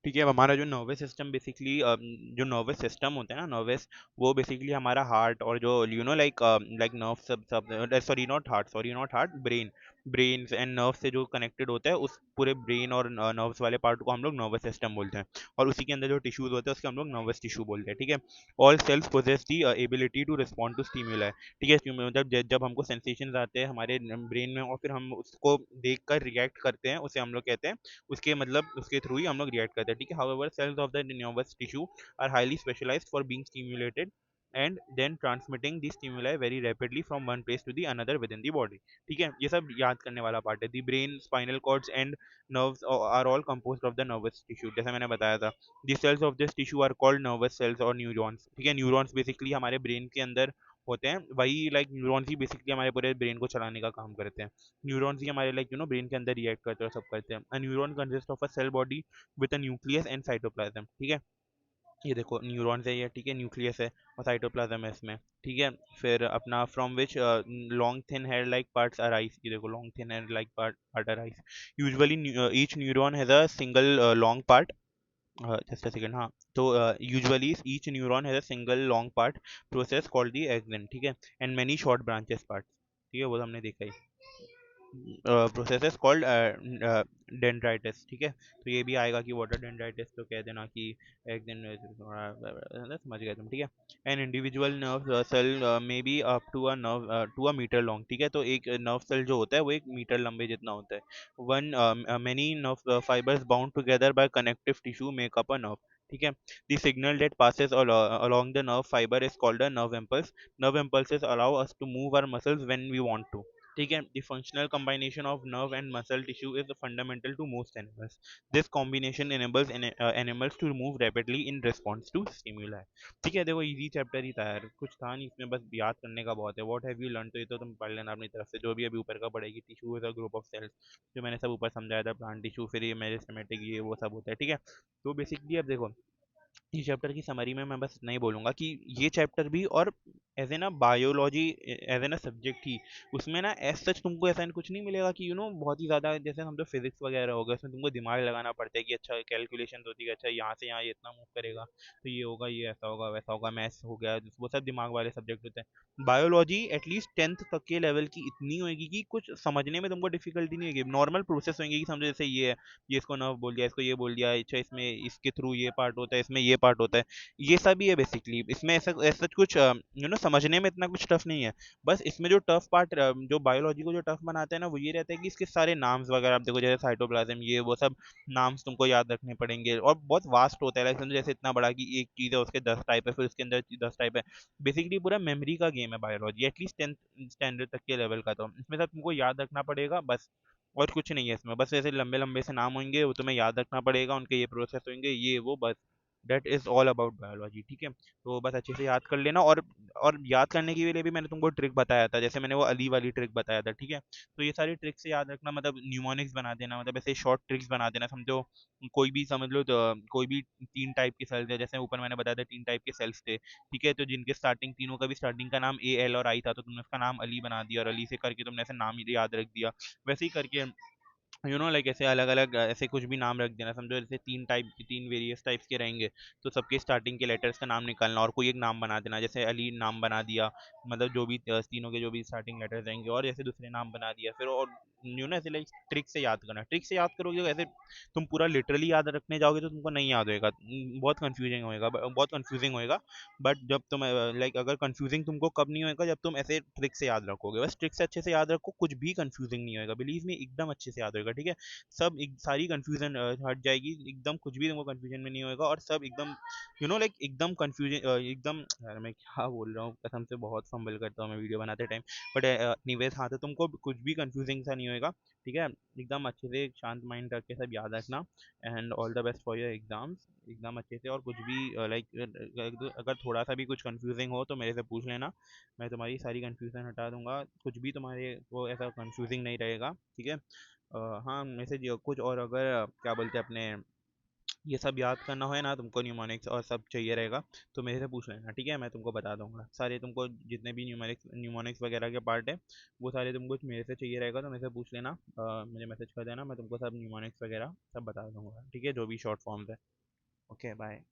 ठीक है, अब हमारा जो नर्वस सिस्टम बेसिकली, जो नर्वस सिस्टम होता है ना नर्वस, वो बेसिकली हमारा हार्ट और जो लाइक लाइक नर्व सब सब sorry not heart, brain and nerve से जो कनेक्टेड होता है, उस पूरे ब्रेन और नर्व्स वाले पार्ट को हम लोग नर्वस सिस्टम बोलते हैं। और उसी के अंदर जो टिश्यूज होते हैं उसके हम लोग नर्वस टिश्यू बोलते हैं, ठीक है। All cells possess the ability to respond to stimuli, ठीक है। मतलब जब हमको सेंसेशंस आते हैं हमारे ब्रेन में और फिर हम उसको देखकर रिएक्ट करते हैं, उसे हम लोग कहते हैं, उसके मतलब उसके थ्रू ही हम लोग रिएक्ट करते हैं, ठीक है। However cells of the nervous tissue are highly specialised for being stimulated and then transmitting the stimuli very rapidly from one place to the another within the body, ठीक है। ये सब याद करने वाला पार्ट है। The brain, spinal cords and nerves are all composed of the nervous tissue, जैसे मैंने बताया था। The cells of this tissue are called nervous cells और न्यूरॉन्स, ठीक है। न्यूरॉन्स बेसिकली हमारे ब्रेन के अंदर होते हैं, वही लाइक न्यूरॉन्स ही बेसिकली हमारे पूरे ब्रेन को चलाने का काम करते हैं। न्यूरॉन्स ही हमारे लाइक ब्रेन के अंदर रिएक्ट करते हैं और सब करते हैं। A neuron consist of a cell body with a nucleus and cytoplasm, ठीक है। ये देखो न्यूरॉन्स है ये, ठीक है, न्यूक्लियस है और साइटोप्लाज्म है इसमें, ठीक है। फिर अपना from which long thin hair like parts arise, ये देखो long thin hair like part arise. Usually each neuron has a single long part, just a second, हाँ। तो usually each neuron has a single long part process called the axon, ठीक है, and many short branches parts, ठीक है, वो तो हमने देखा ही। प्रोसेस इज कॉल्ड डेंड्राइटिस, ठीक है। तो ये भी आएगा कि वाटर डेंड्राइटिस, तो कह देना कि एक दिन समझ गए तुम, ठीक है। An individual nerve cell may be up to a metre long, ठीक है। तो एक नर्व सेल जो होता है वो 1 मीटर लंबे जितना होता है। One many nerve fibres bound together by connective tissue make up a nerve, ठीक है। The signal that passes along the nerve fiber is called a nerve impulse. Nerve impulses allow us to move our muscles when we want to, ठीक है। The functional combination of nerve and muscle tissue is fundamental to most animals. This combination enables animals to move rapidly in response to stimuli, ठीक है। देखो इजी चैप्टर ही था यार, कुछ था नहीं इसमें, बस याद करने का बहुत है। व्हाट हैव यू लर्न, तो ये तो तुम पढ़ लेना अपनी तरफ से, जो भी अभी ऊपर का पढ़ेगी। Tissue is a group of cells, जो मैंने सब ऊपर समझाया था, प्लांट टिश्यू, फिर ये मेरिस्टेमेटिक, ये वो सब होता है, ठीक है। तो बेसिकली अब देखो इस चैप्टर की समरी में मैं बस नहीं बोलूँगा कि ये चैप्टर भी, और एज ए ना बायोलॉजी, एज ए ना सब्जेक्ट ही, उसमें ना एज सच तुमको ऐसा कुछ नहीं मिलेगा कि बहुत ही ज़्यादा, जैसे हम तो फिजिक्स वगैरह हो गया, उसमें तुमको दिमाग लगाना पड़ता है कि अच्छा कैलकुलेशन होती है, अच्छा यहाँ से यहाँ ये इतना मूव करेगा तो ये होगा, ये ऐसा होगा वैसा होगा, मैथ्स हो गया, वो सब दिमाग वाले सब्जेक्ट होते हैं। बायोलॉजी एटलीस्ट 10th तक के लेवल की इतनी होगी कि कुछ समझने में तुमको डिफिकल्टी नहीं होगी, नॉर्मल प्रोसेस होंगे कि समझो जैसे ये है, ये इसको नर्व बोल दिया, इसको ये बोल दिया, अच्छा इसमें इसके थ्रू ये पार्ट होता है, इसमें ये पार्ट होता है, ये सब ही है बेसिकली। इसमें ऐसा ऐसा कुछ समझने में इतना कुछ टफ नहीं है। बस इसमें जो टफ पार्ट, जो बायोलॉजी को जो टफ बनाता है ना, वो ये रहता है कि इसके सारे नाम्स वगैरह आप देखो, जैसे साइटोप्लाज्म, ये वो सब नाम्स तुमको याद रखने पड़ेंगे, और बहुत वास्ट होता है, लाइक समझो जैसे इतना बड़ा कि एक चीज़ है उसके 10 टाइप है, फिर उसके अंदर 10 टाइप है। बेसिकली पूरा मेमोरी का गेम है बायोलॉजी, एटलीस्ट 10th स्टैंडर्ड तक के लेवल का। तो इसमें सब तुमको याद रखना पड़ेगा बस, और कुछ नहीं है इसमें। बस ऐसे लंबे लंबे से नाम होंगे, वो तुम्हें याद रखना पड़ेगा, उनके ये प्रोसेस होंगे, ये वो, बस that is all about biology, ठीक है। तो बस अच्छे से याद कर लेना। और याद करने के लिए भी मैंने तुमको ट्रिक बताया था, जैसे मैंने वो अली वाली ट्रिक बताया था, ठीक है। तो ये सारी ट्रिक्स से याद रखना, मतलब न्यूमोनिक्स बना देना, मतलब ऐसे शॉर्ट ट्रिक्स बना देना, समझो कोई भी समझ लो, तो कोई भी 3 टाइप के सेल्स है, जैसे ऊपर मैंने बताया था 3 टाइप के सेल्स थे, ठीक है। तो जिनके स्टार्टिंग तीनों का भी स्टार्टिंग का नाम ए एल और आई था, तो तुमने उसका नाम अली बना दिया, और अली से करके तुमने ऐसे नाम याद रख दिया। वैसे ही करके लाइक ऐसे अलग अलग ऐसे कुछ भी नाम रख देना, समझो जैसे 3 वेरियस टाइप्स के रहेंगे, तो सबके स्टार्टिंग के लेटर्स का नाम निकालना, और कोई एक नाम बना देना, जैसे अली नाम बना दिया, मतलब जो भी तीनों के जो भी स्टार्टिंग लेटर्स रहेंगे, और जैसे दूसरे नाम बना दिया, फिर और ऐसे लाइक ट्रिक से याद करना। ट्रिक से याद करोगे तो ऐसे तुम पूरा लिटरली याद रखने जाओगे तो तुमको नहीं याद होएगा, बहुत कंफ्यूजिंग होएगा। बट जब तुम लाइक अगर कंफ्यूजिंग तुमको कब नहीं होएगा, जब तुम ऐसे ट्रिक से याद रखोगे, बस ट्रिक से अच्छे से याद रखो, कुछ भी कंफ्यूजिंग नहीं होएगा, बिलीव मी, एकदम अच्छे से याद होएगा, ठीक है। सारी कंफ्यूजन हट जाएगी, एकदम कुछ भी तुमको कंफ्यूजन में नहीं होएगा, और सब एकदम लाइक एकदम कंफ्यूजन, एकदम, यार मैं क्या बोल रहा हूँ, कसम से बहुत फंबल करता हूँ मैं वीडियो बनाते टाइम। बट एनीवेज, हाँ, तो तुमको कुछ भी कंफ्यूजिंग सा नहीं होएगा, ठीक है। एकदम अच्छे से शांत माइंड रख के सब याद रखना, and all the best for your exams, एकदम अच्छे से। और कुछ भी लाइक अगर थोड़ा सा भी कुछ कंफ्यूजिंग हो तो मेरे से पूछ लेना, मैं तुम्हारी सारी कंफ्यूजन हटा दूंगा, कुछ भी तुम्हारे को ऐसा कंफ्यूजिंग नहीं रहेगा, ठीक है। हाँ मैसेज कुछ और अगर क्या बोलते हैं अपने ये सब याद करना हो ना तुमको, न्यूमोनिक्स और सब चाहिए रहेगा तो मेरे से पूछ लेना, ठीक है? मैं तुमको बता दूंगा सारे, तुमको जितने भी न्यूमोनिक्स वगैरह के पार्ट है वो सारे तुमको मेरे से चाहिए रहेगा तो मेरे से पूछ लेना, मुझे मैसेज कर देना, मैं तुमको सब न्यूमोनिक्स वगैरह सब बता दूंगा, ठीक है? जो भी शॉर्ट फॉर्म्स है। Okay bye.